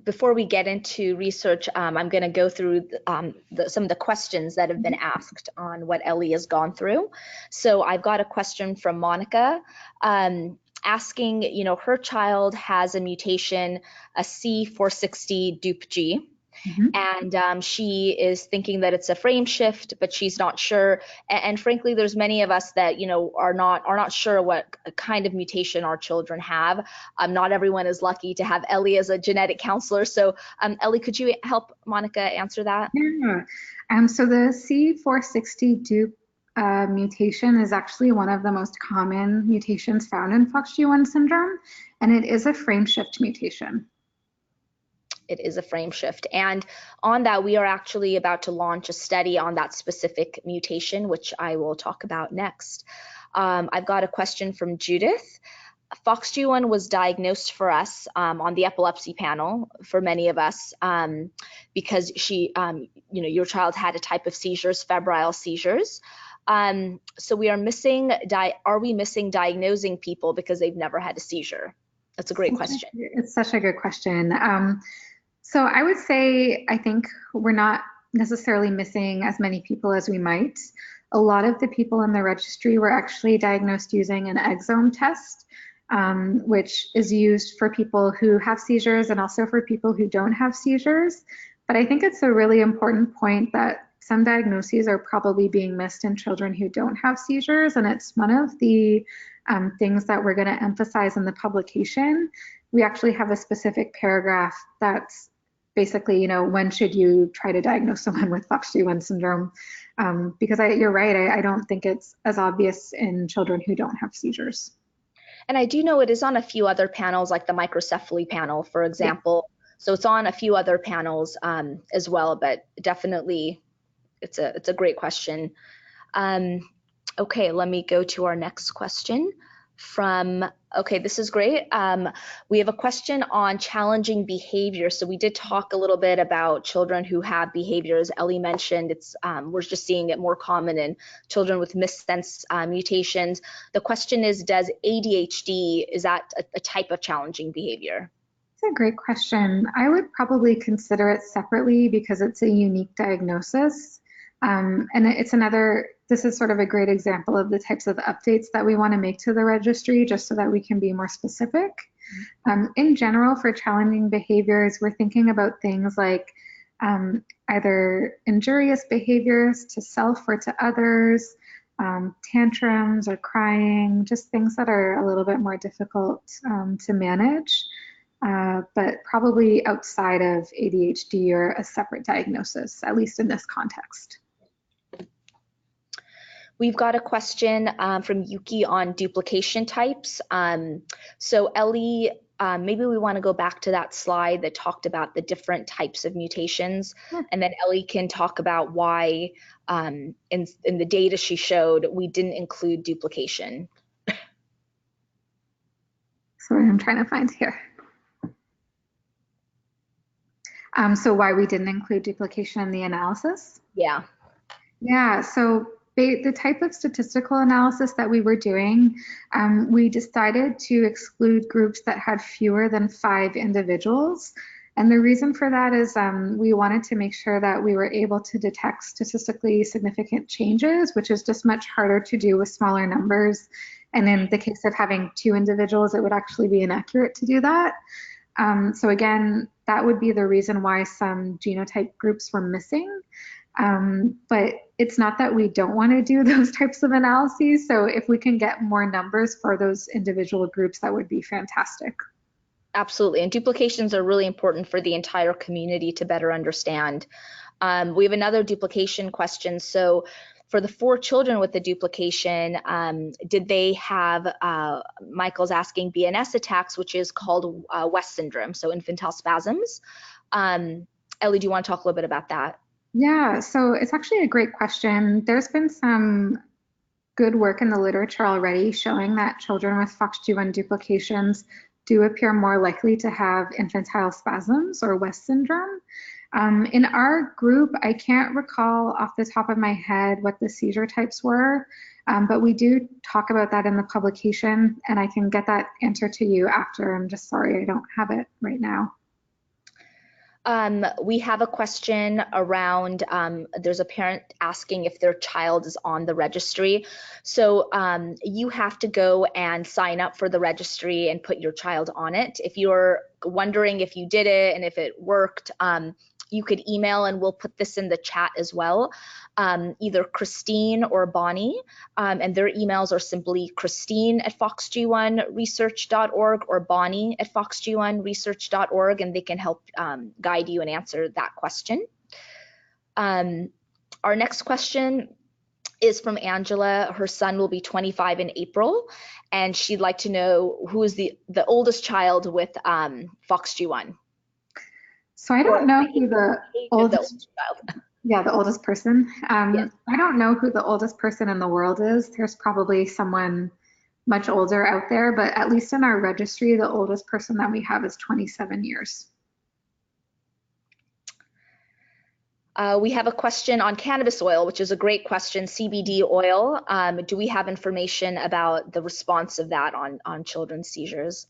before we get into research, I'm going to go through some of the questions that have been asked on what Ellie has gone through. So I've got a question from Monica asking, her child has a mutation, a C460 DUP-G. And she is thinking that it's a frame shift, but she's not sure. And frankly, there's many of us that are not sure what kind of mutation our children have. Not everyone is lucky to have Ellie as a genetic counselor. So Ellie, could you help Monica answer that? Yeah. So the C460 DUP mutation is actually one of the most common mutations found in FOXG1 syndrome, and it is a frame shift mutation. It is a frame shift. And on that, we are actually about to launch a study on that specific mutation, which I will talk about next. I've got a question from Judith. FOXG1 was diagnosed for us on the epilepsy panel for many of us because your child had a type of seizures, febrile seizures. So we are missing, are we missing diagnosing people because they've never had a seizure? That's a great question. It's such a good question. So I would say, I think we're not necessarily missing as many people as we might. A lot of the people in the registry were actually diagnosed using an exome test, which is used for people who have seizures and also for people who don't have seizures. But I think it's a really important point that some diagnoses are probably being missed in children who don't have seizures, and it's one of the things that we're going to emphasize in the publication. We actually have a specific paragraph that's basically, when should you try to diagnose someone with FOXG1 syndrome? Because you're right, I don't think it's as obvious in children who don't have seizures. And I do know it is on a few other panels, like the microcephaly panel, for example. Yeah. So it's on a few other panels as well, but definitely it's a great question. Okay, let me go to our next question okay, this is great. We have a question on challenging behavior. So we did talk a little bit about children who have behaviors. Ellie mentioned we're just seeing it more common in children with missense mutations. The question is, does ADHD, is that a type of challenging behavior? That's a great question. I would probably consider it separately because it's a unique diagnosis. And this is sort of a great example of the types of updates that we want to make to the registry just so that we can be more specific. In general, for challenging behaviors, we're thinking about things like either injurious behaviors to self or to others, tantrums or crying, just things that are a little bit more difficult to manage, but probably outside of ADHD or a separate diagnosis, at least in this context. We've got a question from Yuki on duplication types. So Ellie, maybe we want to go back to that slide that talked about the different types of mutations, and then Ellie can talk about why in the data she showed we didn't include duplication. Sorry, I'm trying to find here. So why we didn't include duplication in the analysis? Yeah. Yeah, so the type of statistical analysis that we were doing, we decided to exclude groups that had fewer than 5 individuals. And the reason for that is we wanted to make sure that we were able to detect statistically significant changes, which is just much harder to do with smaller numbers. And in the case of having 2 individuals, it would actually be inaccurate to do that. So again, that would be the reason why some genotype groups were missing. But it's not that we don't want to do those types of analyses. So if we can get more numbers for those individual groups, that would be fantastic. Absolutely, and duplications are really important for the entire community to better understand. We have another duplication question. So for the 4 children with the duplication, did they have, Michael's asking, BNS attacks, which is called West syndrome, so infantile spasms. Ellie, do you want to talk a little bit about that? Yeah, so it's actually a great question. There's been some good work in the literature already showing that children with FOXG1 duplications do appear more likely to have infantile spasms or West syndrome. In our group, I can't recall off the top of my head what the seizure types were, but we do talk about that in the publication, and I can get that answer to you after. I'm just sorry I don't have it right now. We have a question around, there's a parent asking if their child is on the registry. So you have to go and sign up for the registry and put your child on it. If you're wondering if you did it and if it worked, you could email, and we'll put this in the chat as well, either Christine or Bonnie, and their emails are simply Christine@foxg1research.org or Bonnie@foxg1research.org, and they can help guide you and answer that question. Our next question is from Angela. Her son will be 25 in April, and she'd like to know who is the oldest child with FOXG1. So I don't know who the oldest child. Yeah, the oldest person. Yes. I don't know who the oldest person in the world is. There's probably someone much older out there, but at least in our registry, the oldest person that we have is 27 years. We have a question on cannabis oil, which is a great question, CBD oil. Do we have information about the response of that on children's seizures?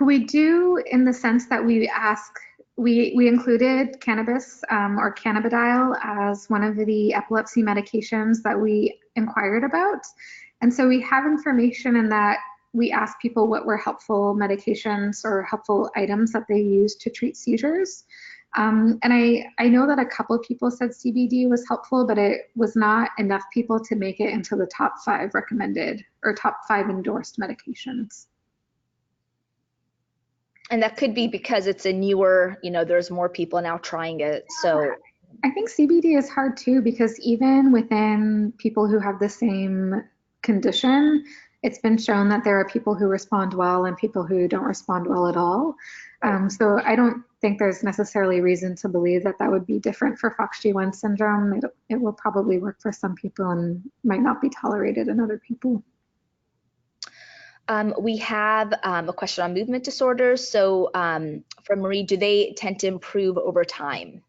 We do, in the sense that we ask, we included cannabis or cannabidiol as one of the epilepsy medications that we inquired about. And so we have information in that we ask people what were helpful medications or helpful items that they use to treat seizures. And I know that a couple of people said CBD was helpful, but it was not enough people to make it into the top 5 recommended or top 5 endorsed medications. And that could be because it's a newer, there's more people now trying it. So I think CBD is hard too, because even within people who have the same condition, it's been shown that there are people who respond well and people who don't respond well at all. So I don't think there's necessarily reason to believe that that would be different for FOXG1 syndrome. It will probably work for some people and might not be tolerated in other people. We have a question on movement disorders. So from Marie, do they tend to improve over time?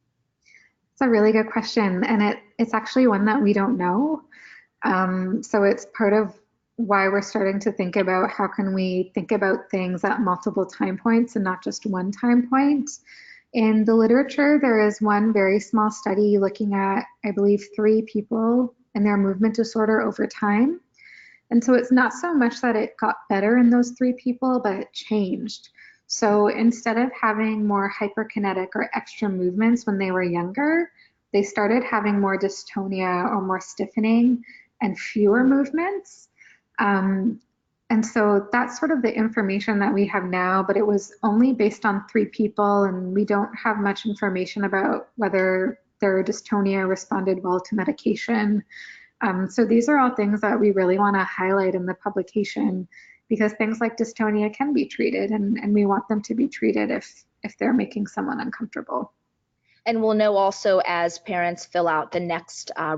It's a really good question, and it's actually one that we don't know. So it's part of why we're starting to think about how can we think about things at multiple time points and not just one time point. In the literature, there is one very small study looking at, I believe, 3 people and their movement disorder over time. And so it's not so much that it got better in those 3 people, but it changed. So instead of having more hyperkinetic or extra movements when they were younger, they started having more dystonia or more stiffening and fewer movements. And so that's sort of the information that we have now, but it was only based on 3 people, and we don't have much information about whether their dystonia responded well to medication. So these are all things that we really want to highlight in the publication, because things like dystonia can be treated, and we want them to be treated if they're making someone uncomfortable. And we'll know also as parents fill out the next, the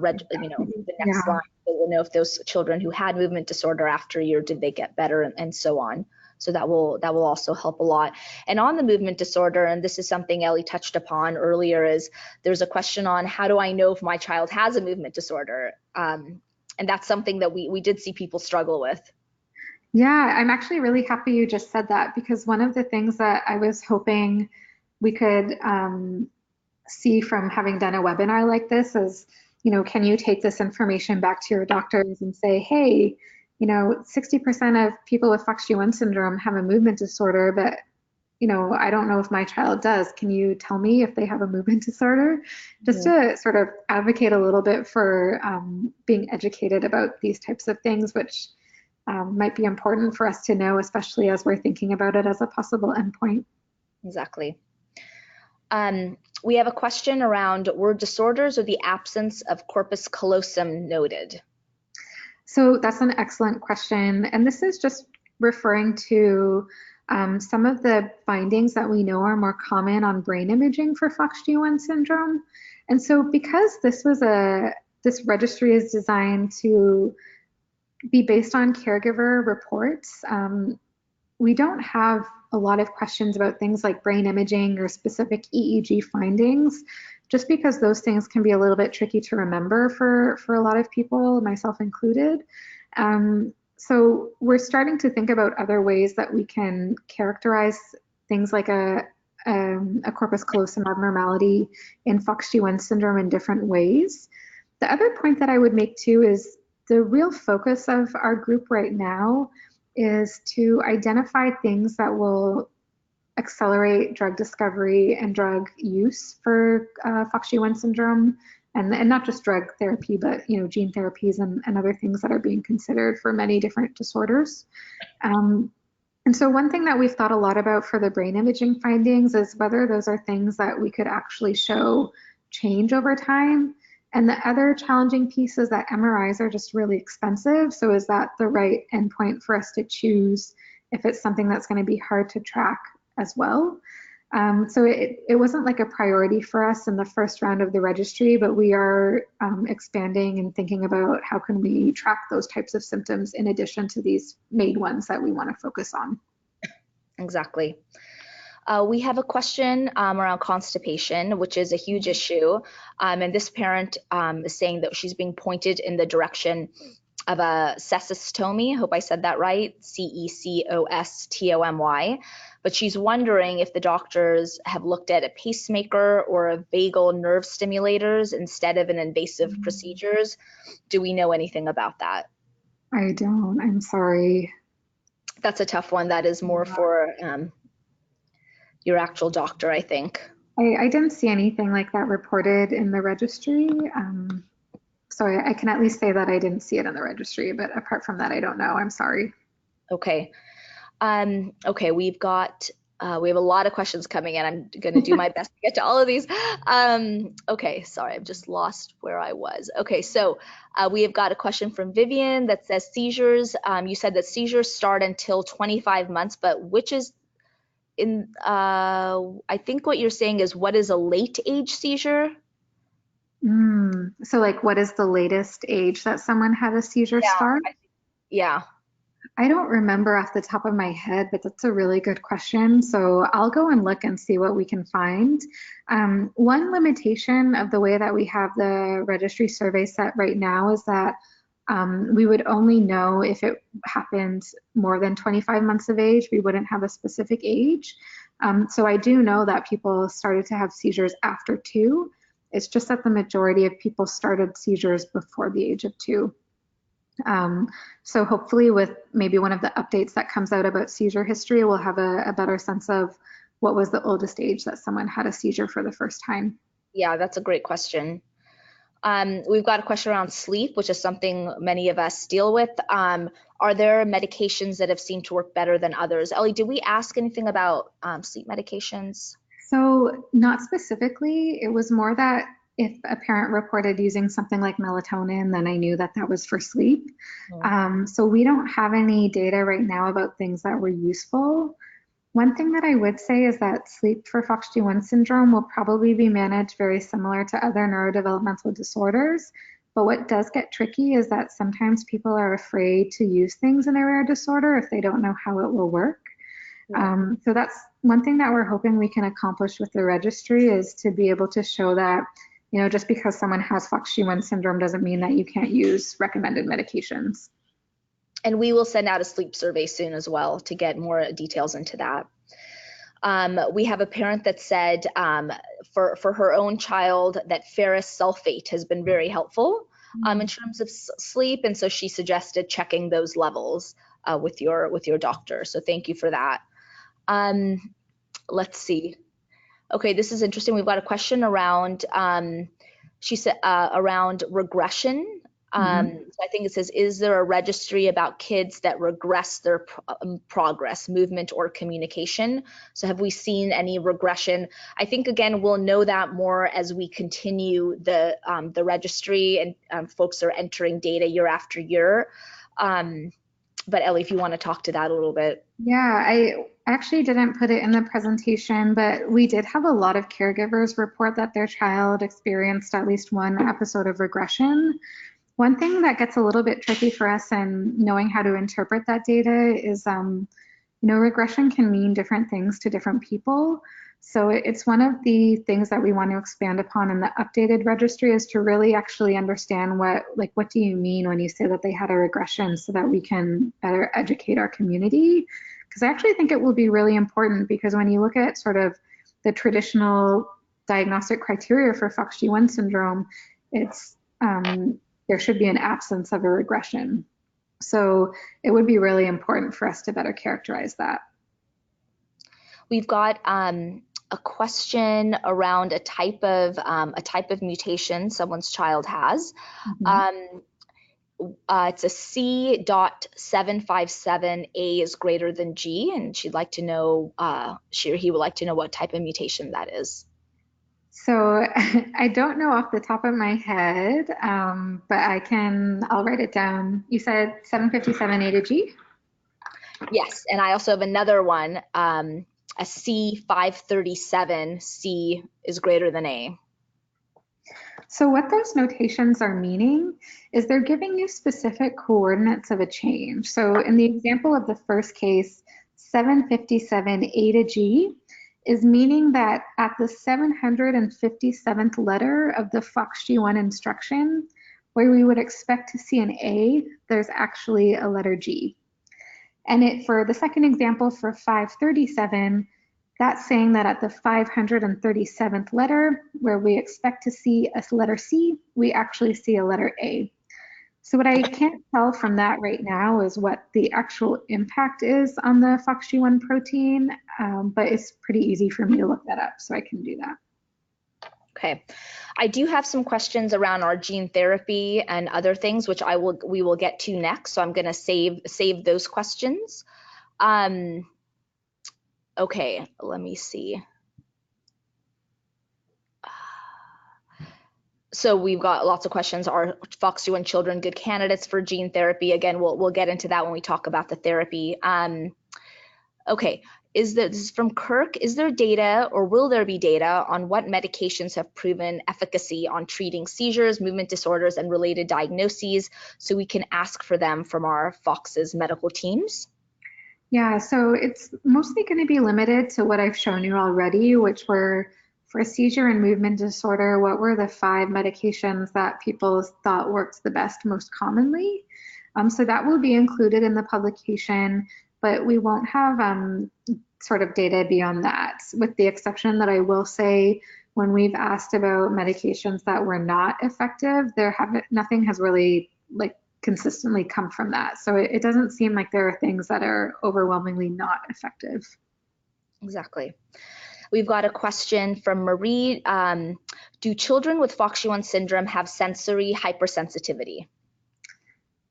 next line, we'll know if those children who had movement disorder after a year, did they get better, and so on. So that will also help a lot. And on the movement disorder, and this is something Ellie touched upon earlier, is there's a question on how do I know if my child has a movement disorder? And that's something that we did see people struggle with. Yeah, I'm actually really happy you just said that, because one of the things that I was hoping we could see from having done a webinar like this is, can you take this information back to your doctors and say, hey, 60% of people with FOXG1 syndrome have a movement disorder, but I don't know if my child does. Can you tell me if they have a movement disorder? Just to sort of advocate a little bit for being educated about these types of things, which might be important for us to know, especially as we're thinking about it as a possible endpoint. Exactly. We have a question around, were disorders or the absence of corpus callosum noted? So that's an excellent question. And this is just referring to some of the findings that we know are more common on brain imaging for FOXG1 syndrome. And so because this registry is designed to be based on caregiver reports, we don't have a lot of questions about things like brain imaging or specific EEG findings, just because those things can be a little bit tricky to remember for a lot of people, myself included. So we're starting to think about other ways that we can characterize things like a corpus callosum abnormality in FOXG1 syndrome in different ways. The other point that I would make too is the real focus of our group right now is to identify things that will accelerate drug discovery and drug use for FOXG1 syndrome, and not just drug therapy, but gene therapies and other things that are being considered for many different disorders. And so one thing that we've thought a lot about for the brain imaging findings is whether those are things that we could actually show change over time. And the other challenging piece is that MRIs are just really expensive. So is that the right endpoint for us to choose if it's something that's going to be hard to track as well? So it wasn't like a priority for us in the first round of the registry, but we are expanding and thinking about how can we track those types of symptoms in addition to these main ones that we want to focus on. Exactly. We have a question around constipation, which is a huge issue. And this parent is saying that she's being pointed in the direction of a cecostomy. I hope I said that right, cecostomy. But she's wondering if the doctors have looked at a pacemaker or a vagal nerve stimulators instead of an invasive procedures. Do we know anything about that? I don't. I'm sorry. That's a tough one. That is more for your actual doctor, I think. I didn't see anything like that reported in the registry. So I can at least say that I didn't see it in the registry, but apart from that, I don't know. I'm sorry. Okay. Okay, we have a lot of questions coming in. I'm going to do my best to get to all of these. Okay, sorry, I've just lost where I was. Okay, so we have got a question from Vivian that says seizures. You said that seizures start until 25 months, but which is I think what you're saying is, what is a late age seizure? So like, what is the latest age that someone had a seizure start? Yeah. I don't remember off the top of my head, but that's a really good question. So I'll go and look and see what we can find. One limitation of the way that we have the registry survey set right now is that we would only know if it happened more than 25 months of age. We wouldn't have a specific age. So I do know that people started to have seizures after 2. It's just that the majority of people started seizures before the age of 2. So hopefully with maybe one of the updates that comes out about seizure history, we'll have a better sense of what was the oldest age that someone had a seizure for the first time. Yeah, that's a great question. We've got a question around sleep, which is something many of us deal with. Are there medications that have seemed to work better than others? Ellie, did we ask anything about sleep medications? So not specifically, it was more that if a parent reported using something like melatonin, then I knew that that was for sleep. So we don't have any data right now about things that were useful. One thing that I would say is that sleep for FOXG1 syndrome will probably be managed very similar to other neurodevelopmental disorders. But what does get tricky is that sometimes people are afraid to use things in a rare disorder if they don't know how it will work. So that's one thing that we're hoping we can accomplish with the registry, is to be able to show that, you know, just because someone has FOXG1 syndrome doesn't mean that you can't use recommended medications. And we will send out a sleep survey soon as well to get more details into that. We have a parent that said for her own child that ferrous sulfate has been very helpful in terms of sleep, and so she suggested checking those levels with your doctor. So thank you for that. Let's see. Okay, this is interesting. We've got a question around she said around regression. So I think it says, is there a registry about kids that regress their progress, movement, or communication? So have we seen any regression? I think, again, we'll know that more as we continue the registry and folks are entering data year after year. But Ellie, if you want to talk to that a little bit. Yeah, I actually didn't put it in the presentation, but we did have a lot of caregivers report that their child experienced at least one episode of regression. One thing that gets a little bit tricky for us in knowing how to interpret that data is, you know, regression can mean different things to different people. So it's one of the things that we want to expand upon in the updated registry, is to really actually understand what do you mean when you say that they had a regression, so that we can better educate our community. Because I actually think it will be really important, because when you look at sort of the traditional diagnostic criteria for FOXG1 syndrome, it's there should be an absence of a regression. So it would be really important for us to better characterize that. We've got a question around a type of mutation someone's child has. It's a C.757A is greater than G, and she'd like to know, she or he would like to know what type of mutation that is. So I don't know off the top of my head, but I'll write it down. You said 757A to G? Yes, and I also have another one, a C537, C is greater than A. So what those notations are meaning is they're giving you specific coordinates of a change. So in the example of the first case, 757A to G is meaning that at the 757th letter of the FOXG1 instruction, where we would expect to see an A, there's actually a letter G. And for the second example, for 537, that's saying that at the 537th letter, where we expect to see a letter C, we actually see a letter A. So what I can't tell from that right now is what the actual impact is on the FOXG1 protein, but it's pretty easy for me to look that up, so I can do that. Okay, I do have some questions around our gene therapy and other things, which we will get to next. So I'm going to save those questions. Okay, let me see. So we've got lots of questions. Are FOXG1 children good candidates for gene therapy? Again, we'll get into that when we talk about the therapy. Okay, this is from Kirk. Is there data, or will there be data, on what medications have proven efficacy on treating seizures, movement disorders, and related diagnoses, so we can ask for them from our FOX's medical teams? Yeah, so it's mostly going to be limited to what I've shown you already, which were for seizure and movement disorder, what were the 5 medications that people thought worked the best most commonly? So that will be included in the publication, but we won't have sort of data beyond that, with the exception that I will say, when we've asked about medications that were not effective, nothing has really consistently come from that. So it doesn't seem like there are things that are overwhelmingly not effective. Exactly. We've got a question from Marie. Do children with FOXG1 syndrome have sensory hypersensitivity?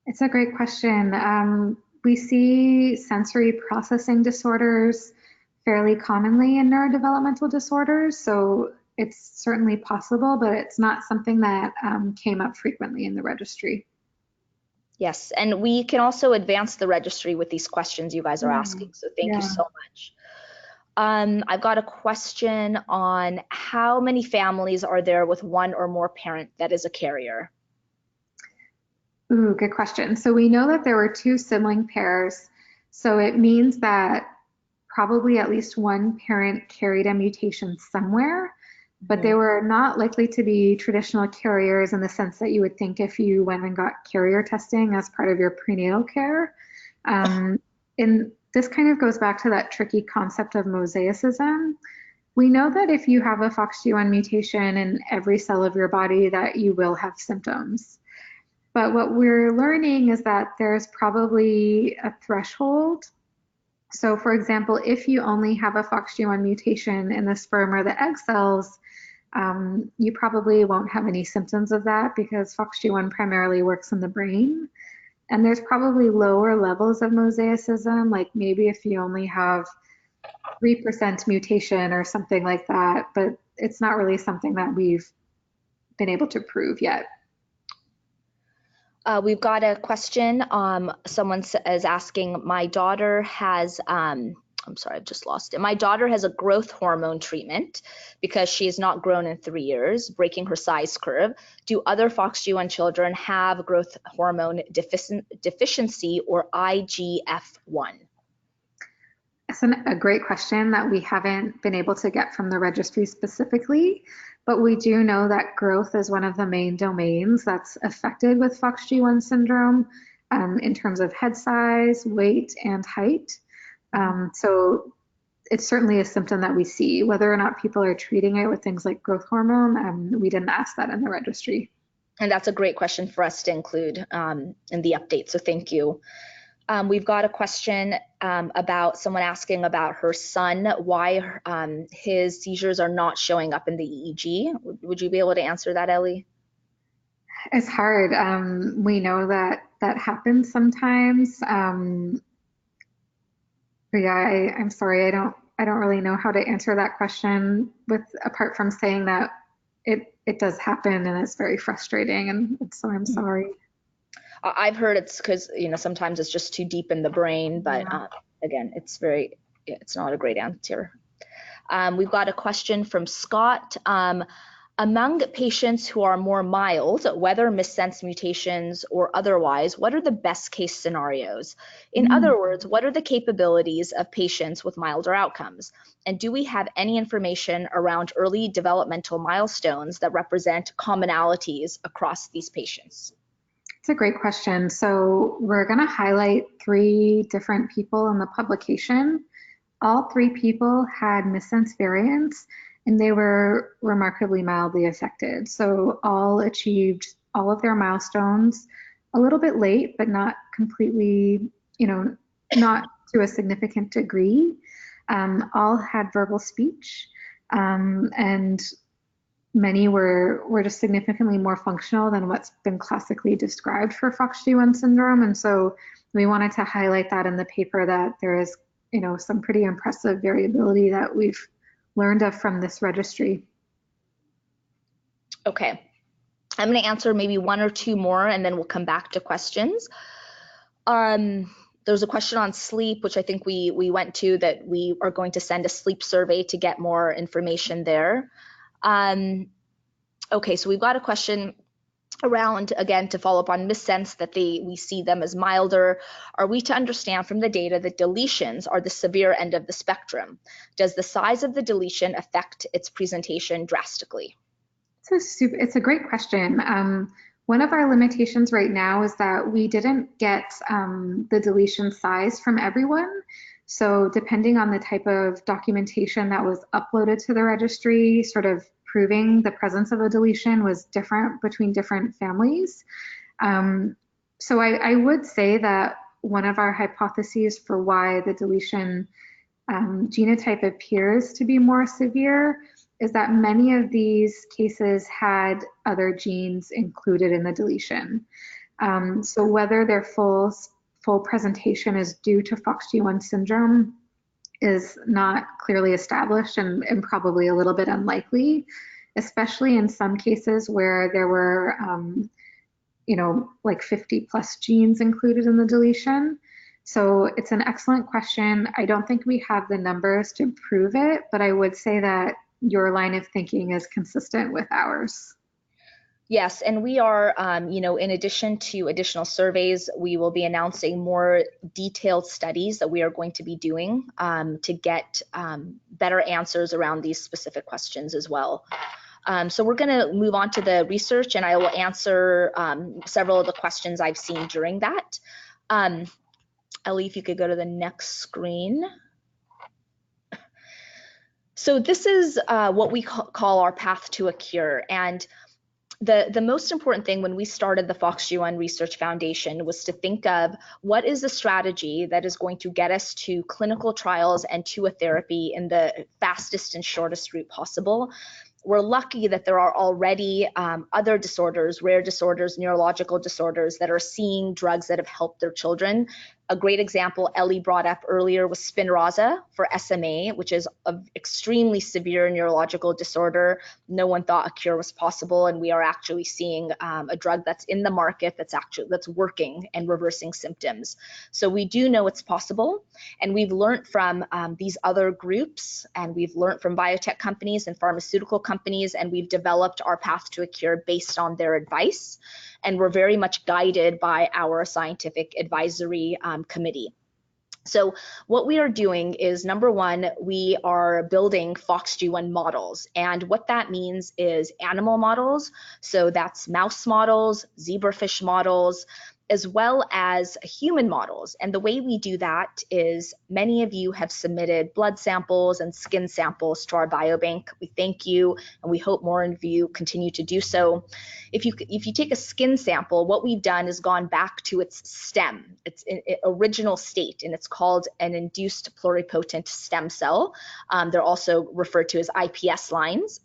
It's a great question. We see sensory processing disorders fairly commonly in neurodevelopmental disorders, so it's certainly possible, but it's not something that came up frequently in the registry. Yes, and we can also advance the registry with these questions you guys are asking, so thank you so much. I've got a question on how many families are there with one or more parent that is a carrier? Ooh, good question. So we know that there were 2 sibling pairs, so it means that probably at least one parent carried a mutation somewhere, but they were not likely to be traditional carriers in the sense that you would think if you went and got carrier testing as part of your prenatal care. And this kind of goes back to that tricky concept of mosaicism. We know that if you have a FOXG1 mutation in every cell of your body, that you will have symptoms. But what we're learning is that there's probably a threshold. So for example, if you only have a FOXG1 mutation in the sperm or the egg cells, you probably won't have any symptoms of that because FOXG1 primarily works in the brain. And there's probably lower levels of mosaicism, like maybe if you only have 3% mutation or something like that, but it's not really something that we've been able to prove yet. We've got a question. Someone is asking, my daughter has, I'm sorry, I've just lost it. My daughter has a growth hormone treatment because she has not grown in 3 years, breaking her size curve. Do other FOXG1 children have growth hormone deficiency or IGF-1? That's a great question that we haven't been able to get from the registry specifically, but we do know that growth is one of the main domains that's affected with FOXG1 syndrome in terms of head size, weight, and height. So it's certainly a symptom that we see. Whether or not people are treating it with things like growth hormone, we didn't ask that in the registry. And that's a great question for us to include in the update, so thank you. We've got a question about someone asking about her son, why his seizures are not showing up in the EEG. Would you be able to answer that, Ellie? It's hard. We know that happens sometimes. But yeah, I'm sorry, I don't really know how to answer that question apart from saying that it does happen and it's very frustrating, and so I'm sorry. I've heard it's because sometimes it's just too deep in the brain, but again, it's not a great answer. We've got a question from Scott. Among patients who are more mild, whether missense mutations or otherwise, what are the best case scenarios? In other words, what are the capabilities of patients with milder outcomes? And do we have any information around early developmental milestones that represent commonalities across these patients? It's a great question. So we're going to highlight 3 different people in the publication. All 3 people had missense variants, and they were remarkably mildly affected. So all achieved all of their milestones a little bit late, but not completely, not to a significant degree. All had verbal speech, and many were just significantly more functional than what's been classically described for FOXG1 syndrome. And so we wanted to highlight that in the paper, that there is, some pretty impressive variability that we've learned of from this registry. Okay, I'm going to answer maybe 1 or 2 more, and then we'll come back to questions. There's a question on sleep, which I think we went to, that we are going to send a sleep survey to get more information there. Okay, so we've got a question around, again, to follow up on missense, that we see them as milder. Are we to understand from the data that deletions are the severe end of the spectrum? Does the size of the deletion affect its presentation drastically? It's a great question. One of our limitations right now is that we didn't get the deletion size from everyone. So depending on the type of documentation that was uploaded to the registry, sort of proving the presence of a deletion was different between different families. So I would say that one of our hypotheses for why the deletion genotype appears to be more severe is that many of these cases had other genes included in the deletion. So whether their full presentation is due to FOXG1 syndrome is not clearly established and probably a little bit unlikely, especially in some cases where there were, like 50 plus genes included in the deletion. So it's an excellent question. I don't think we have the numbers to prove it, but I would say that your line of thinking is consistent with ours. Yes, and we are, in addition to additional surveys, we will be announcing more detailed studies that we are going to be doing to get better answers around these specific questions as well. So we're going to move on to the research, and I will answer several of the questions I've seen during that. Ellie, if you could go to the next screen. So this is what we call our path to a cure. And the most important thing when we started the FOXG1 Research Foundation was to think of what is the strategy that is going to get us to clinical trials and to a therapy in the fastest and shortest route possible. We're lucky that there are already other disorders, rare disorders, neurological disorders that are seeing drugs that have helped their children. A great example Ellie brought up earlier was Spinraza for SMA, which is an extremely severe neurological disorder. No one thought a cure was possible, and we are actually seeing a drug that's in the market that's working and reversing symptoms. So we do know it's possible, and we've learned from these other groups, and we've learned from biotech companies and pharmaceutical companies, and we've developed our path to a cure based on their advice. And we're very much guided by our scientific advisory committee. So what we are doing is, number one, we are building FOXG1 models. And what that means is animal models. So that's mouse models, zebrafish models, as well as human models. And the way we do that is many of you have submitted blood samples and skin samples to our biobank. We thank you, and we hope more of you continue to do so. If you take a skin sample, what we've done is gone back to its stem, its original state, and it's called an induced pluripotent stem cell. They're also referred to as IPS lines.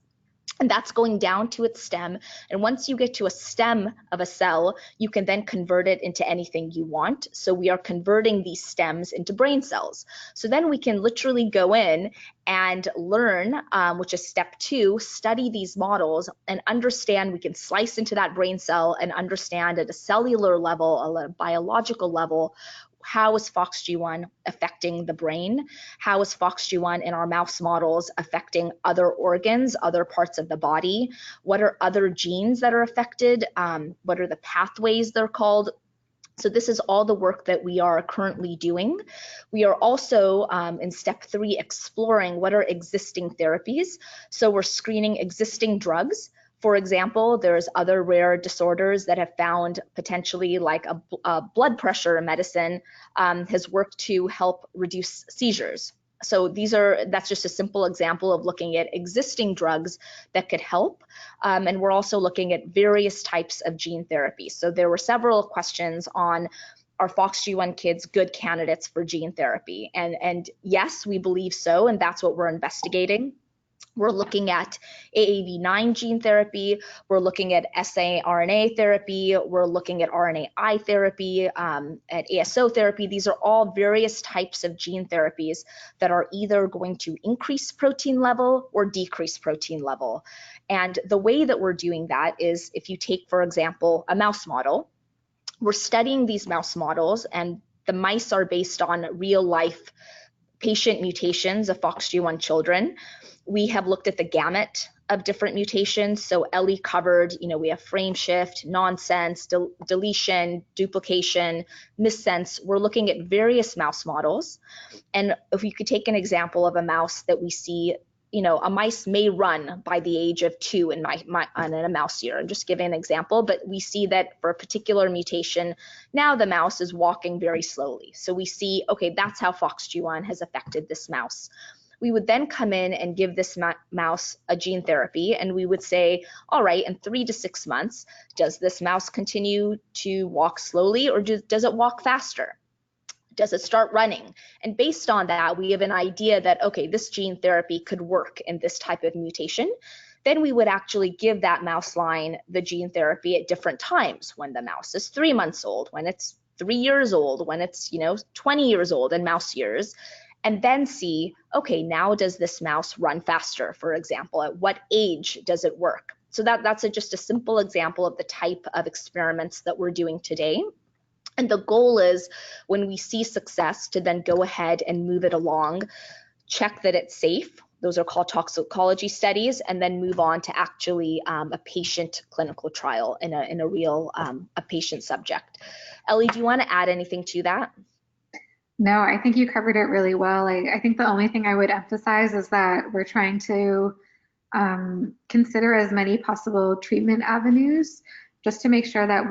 And that's going down to its stem. And once you get to a stem of a cell, you can then convert it into anything you want. So we are converting these stems into brain cells. So then we can literally go in and learn, which is step 2, study these models and understand. We can slice into that brain cell and understand at a cellular level, a biological level, how is FOXG1 affecting the brain? How is FOXG1 in our mouse models affecting other organs, other parts of the body? What are other genes that are affected? What are the pathways they're called? So this is all the work that we are currently doing. We are also in step 3 exploring what are existing therapies. So we're screening existing drugs. For example, there's other rare disorders that have found potentially, like a blood pressure medicine has worked to help reduce seizures. So that's just a simple example of looking at existing drugs that could help. And we're also looking at various types of gene therapy. So there were several questions on, are FOXG1 kids good candidates for gene therapy? And yes, we believe so, and that's what we're investigating. We're looking at AAV9 gene therapy, we're looking at siRNA therapy, we're looking at RNAi therapy, at ASO therapy. These are all various types of gene therapies that are either going to increase protein level or decrease protein level. And the way that we're doing that is, if you take, for example, a mouse model, we're studying these mouse models, and the mice are based on real life patient mutations of FOXG1 children. We have looked at the gamut of different mutations. So Ellie covered, we have frame shift, nonsense, deletion, duplication, missense. We're looking at various mouse models. And if we could take an example of a mouse that we see, a mice may run by the age of 2 in a mouse year. I'm just giving an example, but we see that for a particular mutation, now the mouse is walking very slowly. So we see, okay, that's how FOXG1 has affected this mouse. We would then come in and give this mouse a gene therapy, and we would say, all right, in 3 to 6 months, does this mouse continue to walk slowly, or does it walk faster? Does it start running? And based on that, we have an idea that, okay, this gene therapy could work in this type of mutation. Then we would actually give that mouse line the gene therapy at different times, when the mouse is 3 months old, when it's 3 years old, when it's 20 years old in mouse years, and then see, okay, now does this mouse run faster, for example? At what age does it work? So that's just a simple example of the type of experiments that we're doing today. And the goal is, when we see success, to then go ahead and move it along, check that it's safe. Those are called toxicology studies, and then move on to actually a patient clinical trial in a real a patient subject. Ellie, do you want to add anything to that? No, I think you covered it really well. I think the only thing I would emphasize is that we're trying to consider as many possible treatment avenues, just to make sure that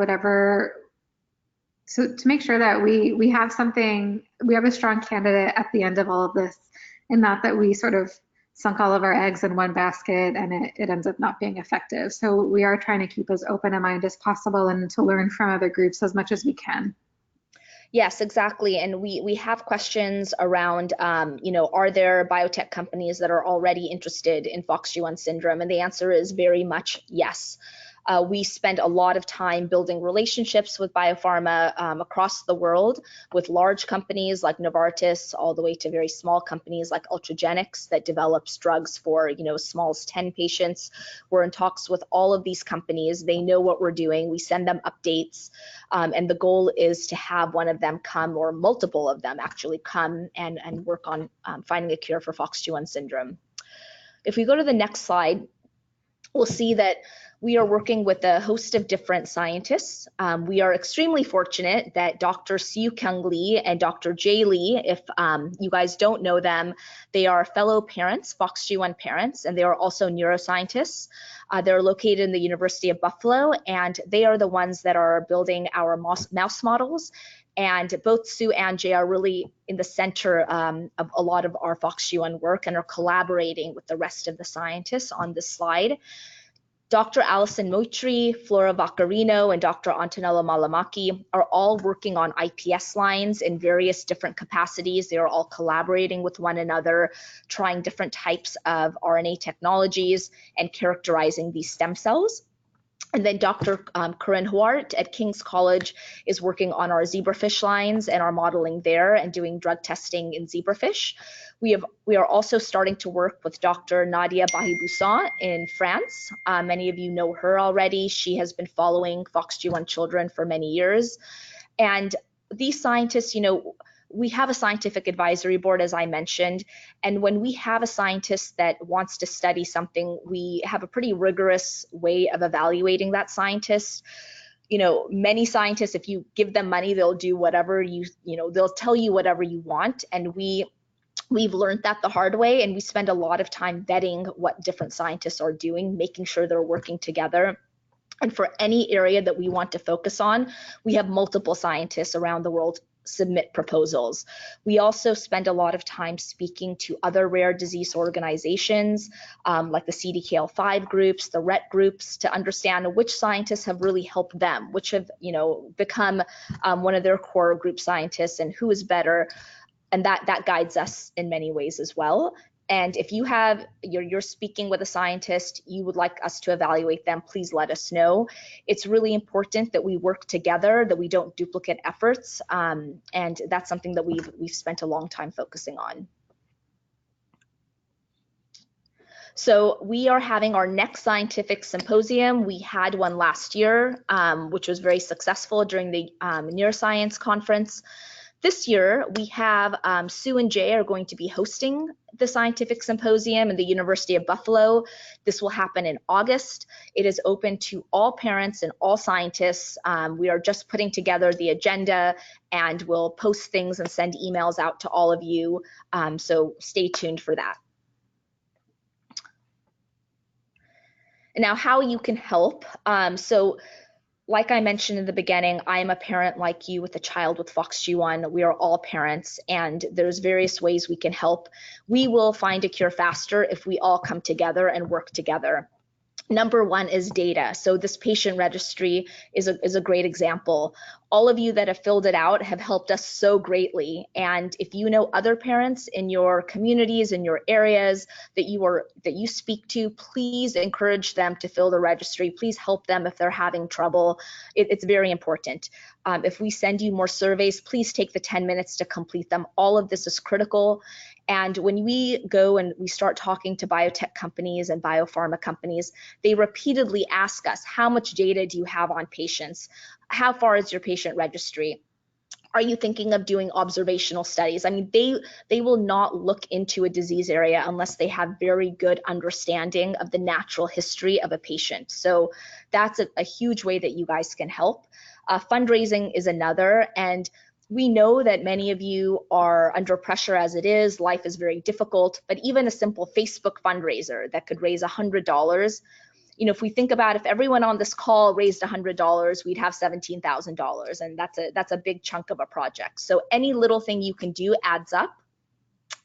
to make sure that we have something, we have a strong candidate at the end of all of this, and not that we sort of sunk all of our eggs in one basket and it ends up not being effective. So we are trying to keep as open a mind as possible and to learn from other groups as much as we can. Yes, exactly. And we have questions around, are there biotech companies that are already interested in FOXG1 syndrome? And the answer is very much yes. We spend a lot of time building relationships with biopharma across the world, with large companies like Novartis, all the way to very small companies like Ultragenyx that develops drugs for as small as 10 patients. We're in talks with all of these companies. They know what we're doing. We send them updates, and the goal is to have one of them come, or multiple of them actually come and work on finding a cure for FOXG1 syndrome. If we go to the next slide, we'll see that we are working with a host of different scientists. We are extremely fortunate that Dr. Siu-Kyung Lee and Dr. Jay Lee, if you guys don't know them, they are fellow parents, FOXG1 parents, and they are also neuroscientists. They're located in the University of Buffalo, and they are the ones that are building our mouse models. And both Sue and Jay are really in the center of a lot of our FOXG1 work, and are collaborating with the rest of the scientists on this slide. Dr. Alison Moitri, Flora Vaccarino, and Dr. Antonello Malamaki are all working on IPS lines in various different capacities. They are all collaborating with one another, trying different types of RNA technologies and characterizing these stem cells. And then Dr. Corinne Huart at King's College is working on our zebrafish lines and our modeling there, and doing drug testing in zebrafish. We are also starting to work with Dr. Nadia Bahiboussan in France. Many of you know her already. She has been following FOXG1 children for many years. And these scientists, we have a scientific advisory board, as I mentioned, and when we have a scientist that wants to study something, we have a pretty rigorous way of evaluating that scientist. Many scientists, if you give them money, they'll do whatever they'll tell you whatever you want, and we've learned that the hard way, and we spend a lot of time vetting what different scientists are doing, making sure they're working together. And for any area that we want to focus on, we have multiple scientists around the world submit proposals. We also spend a lot of time speaking to other rare disease organizations, like the CDKL5 groups, the Rett groups, to understand which scientists have really helped them, which have become one of their core group scientists, and who is better. And that guides us in many ways as well. And if you're speaking with a scientist, you would like us to evaluate them, please let us know. It's really important that we work together, that we don't duplicate efforts, and that's something that we've spent a long time focusing on. So we are having our next scientific symposium. We had one last year, which was very successful during the neuroscience conference. This year, we have Sue and Jay are going to be hosting the scientific symposium in the University of Buffalo. This will happen in August. It is open to all parents and all scientists. We are just putting together the agenda, and we'll post things and send emails out to all of you. So stay tuned for that. Now, how you can help. So like I mentioned in the beginning, I am a parent like you with a child with FOXG1. We are all parents, and there's various ways we can help. We will find a cure faster if we all come together and work together. Number one is data. So this patient registry is a great example. All of you that have filled it out have helped us so greatly. And if you know other parents in your communities, in your areas that you speak to, please encourage them to fill the registry. Please help them if they're having trouble. It's very important. If we send you more surveys, please take the 10 minutes to complete them. All of this is critical. And when we go and we start talking to biotech companies and biopharma companies, they repeatedly ask us, how much data do you have on patients? How far is your patient registry? Are you thinking of doing observational studies? I mean, they will not look into a disease area unless they have very good understanding of the natural history of a patient. So that's a huge way that you guys can help. Fundraising is another, and we know that many of you are under pressure as it is. Life is very difficult, but even a simple Facebook fundraiser that could raise $100, you know, if we think about if everyone on this call raised $100, we'd have $17,000, and that's a big chunk of a project. So any little thing you can do adds up.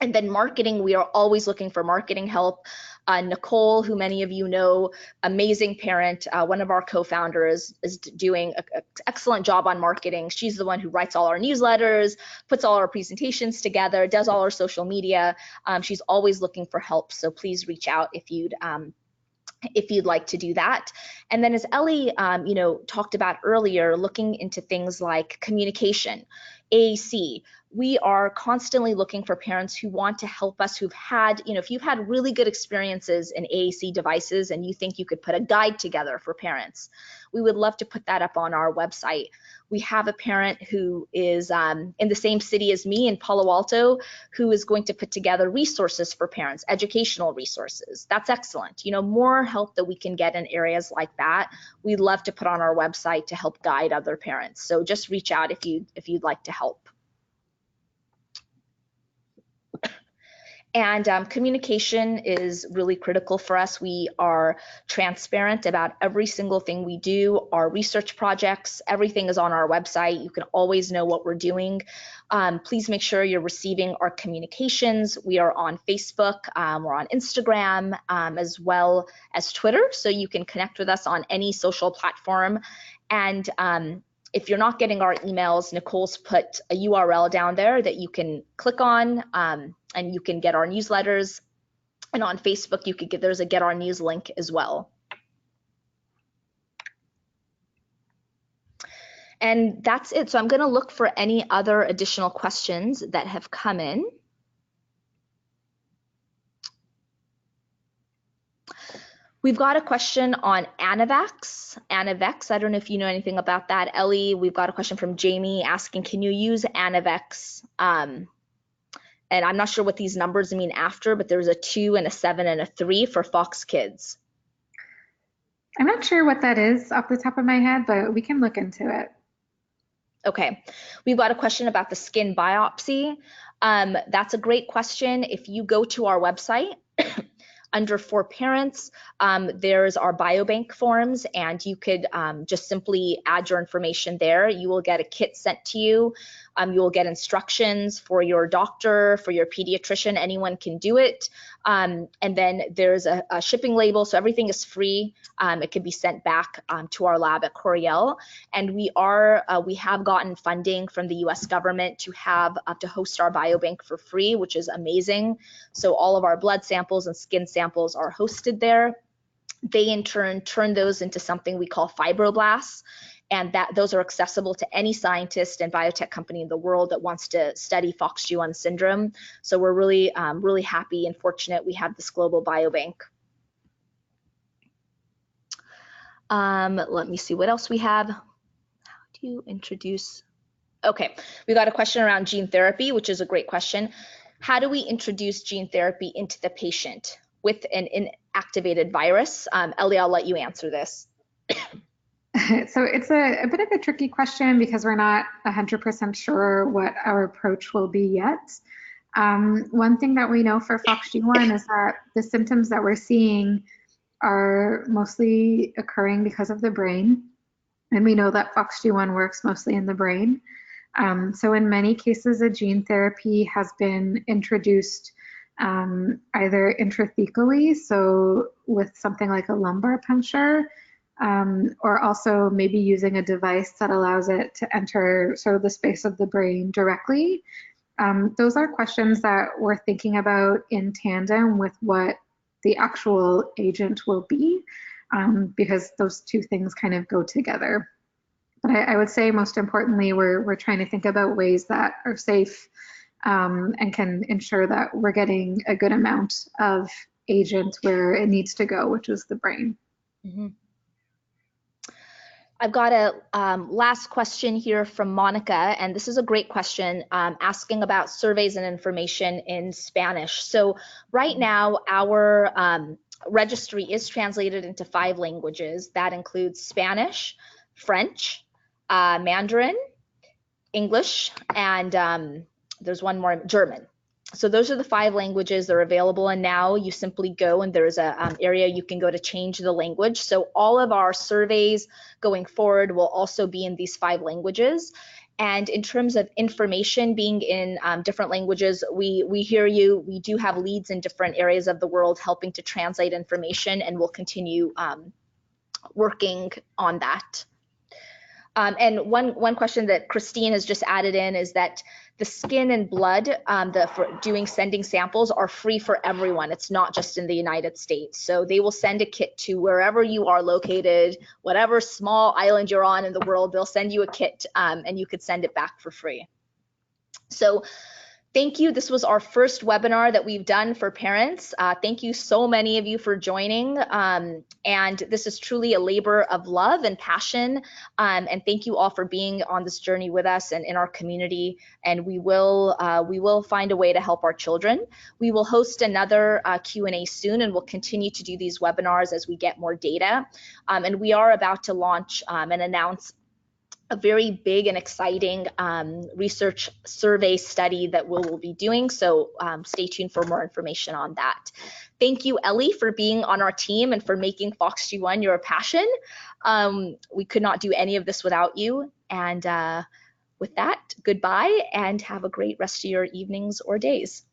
And then marketing, we are always looking for marketing help. Nicole, who many of you know, amazing parent, one of our co-founders, is doing an excellent job on marketing. She's the one who writes all our newsletters, puts all our presentations together, does all our social media. She's always looking for help, so please reach out if you'd like to do that. And then as Ellie talked about earlier, looking into things like communication, AAC. We are constantly looking for parents who want to help us, who've had, if you've had really good experiences in AAC devices and you think you could put a guide together for parents, we would love to put that up on our website. We have a parent who is in the same city as me in Palo Alto who is going to put together resources for parents, educational resources. That's excellent. More help that we can get in areas like that, we'd love to put on our website to help guide other parents. So just reach out if you'd like to help. And communication is really critical for us. We are transparent about every single thing we do, our research projects, everything is on our website. You can always know what we're doing. Please make sure you're receiving our communications. We are on Facebook, we're on Instagram, as well as Twitter, so you can connect with us on any social platform. And if you're not getting our emails, Nicole's put a URL down there that you can click on, and you can get our newsletters. And on Facebook, there's a Get Our News link as well. And that's it. So I'm going to look for any other additional questions that have come in. We've got a question on Anavex. Anavex, I don't know if you know anything about that. Ellie, we've got a question from Jamie asking, can you use Anavex? And I'm not sure what these numbers mean after, but there's a 2 and a 7 and a 3 for Fox Kids. I'm not sure what that is off the top of my head, but we can look into it. Okay, we've got a question about the skin biopsy. That's a great question. If you go to our website, under For Parents, there's our biobank forms, and you could just simply add your information there. You will get a kit sent to you. You will get instructions for your doctor, for your pediatrician, anyone can do it. And then there's a shipping label, so everything is free. It can be sent back to our lab at Coriell. And we have gotten funding from the US government to host our biobank for free, which is amazing. So all of our blood samples and skin samples are hosted there. They in turn turn those into something we call fibroblasts. And those are accessible to any scientist and biotech company in the world that wants to study FOXG1 syndrome. So we're really, really happy and fortunate we have this global biobank. Let me see what else we have. How do you introduce? Okay, we got a question around gene therapy, which is a great question. How do we introduce gene therapy into the patient with an inactivated virus? Ellie, I'll let you answer this. So it's a bit of a tricky question because we're not 100% sure what our approach will be yet. One thing that we know for FOXG1 is that the symptoms that we're seeing are mostly occurring because of the brain. And we know that FOXG1 works mostly in the brain. So in many cases, a gene therapy has been introduced either intrathecally, so with something like a lumbar puncture, or also maybe using a device that allows it to enter sort of the space of the brain directly. Those are questions that we're thinking about in tandem with what the actual agent will be, because those two things kind of go together. But I would say most importantly, we're trying to think about ways that are safe and can ensure that we're getting a good amount of agent where it needs to go, which is the brain. Mm-hmm. I've got a last question here from Monica, and this is a great question, asking about surveys and information in Spanish. So right now, our registry is translated into 5 languages. That includes Spanish, French, Mandarin, English, and there's one more, German. So those are the 5 languages that are available, and now you simply go and there's a area you can go to change the language. So all of our surveys going forward will also be in these 5 languages. And in terms of information being in different languages, we hear you. We do have leads in different areas of the world helping to translate information, and we'll continue working on that. And one question that Christine has just added in is that the skin and blood for sending samples are free for everyone. It's not just in the United States. So they will send a kit to wherever you are located, whatever small island you're on in the world, they'll send you a kit and you could send it back for free. So thank you. This was our first webinar that we've done for parents. Thank you so many of you for joining. And this is truly a labor of love and passion. And thank you all for being on this journey with us and in our community. And we will find a way to help our children. We will host another Q&A soon, and we'll continue to do these webinars as we get more data. And we are about to launch and announce a very big and exciting research survey study that we'll be doing. So stay tuned for more information on that. Thank you, Ellie, for being on our team and for making FOXG1 your passion. We could not do any of this without you. And with that, goodbye and have a great rest of your evenings or days.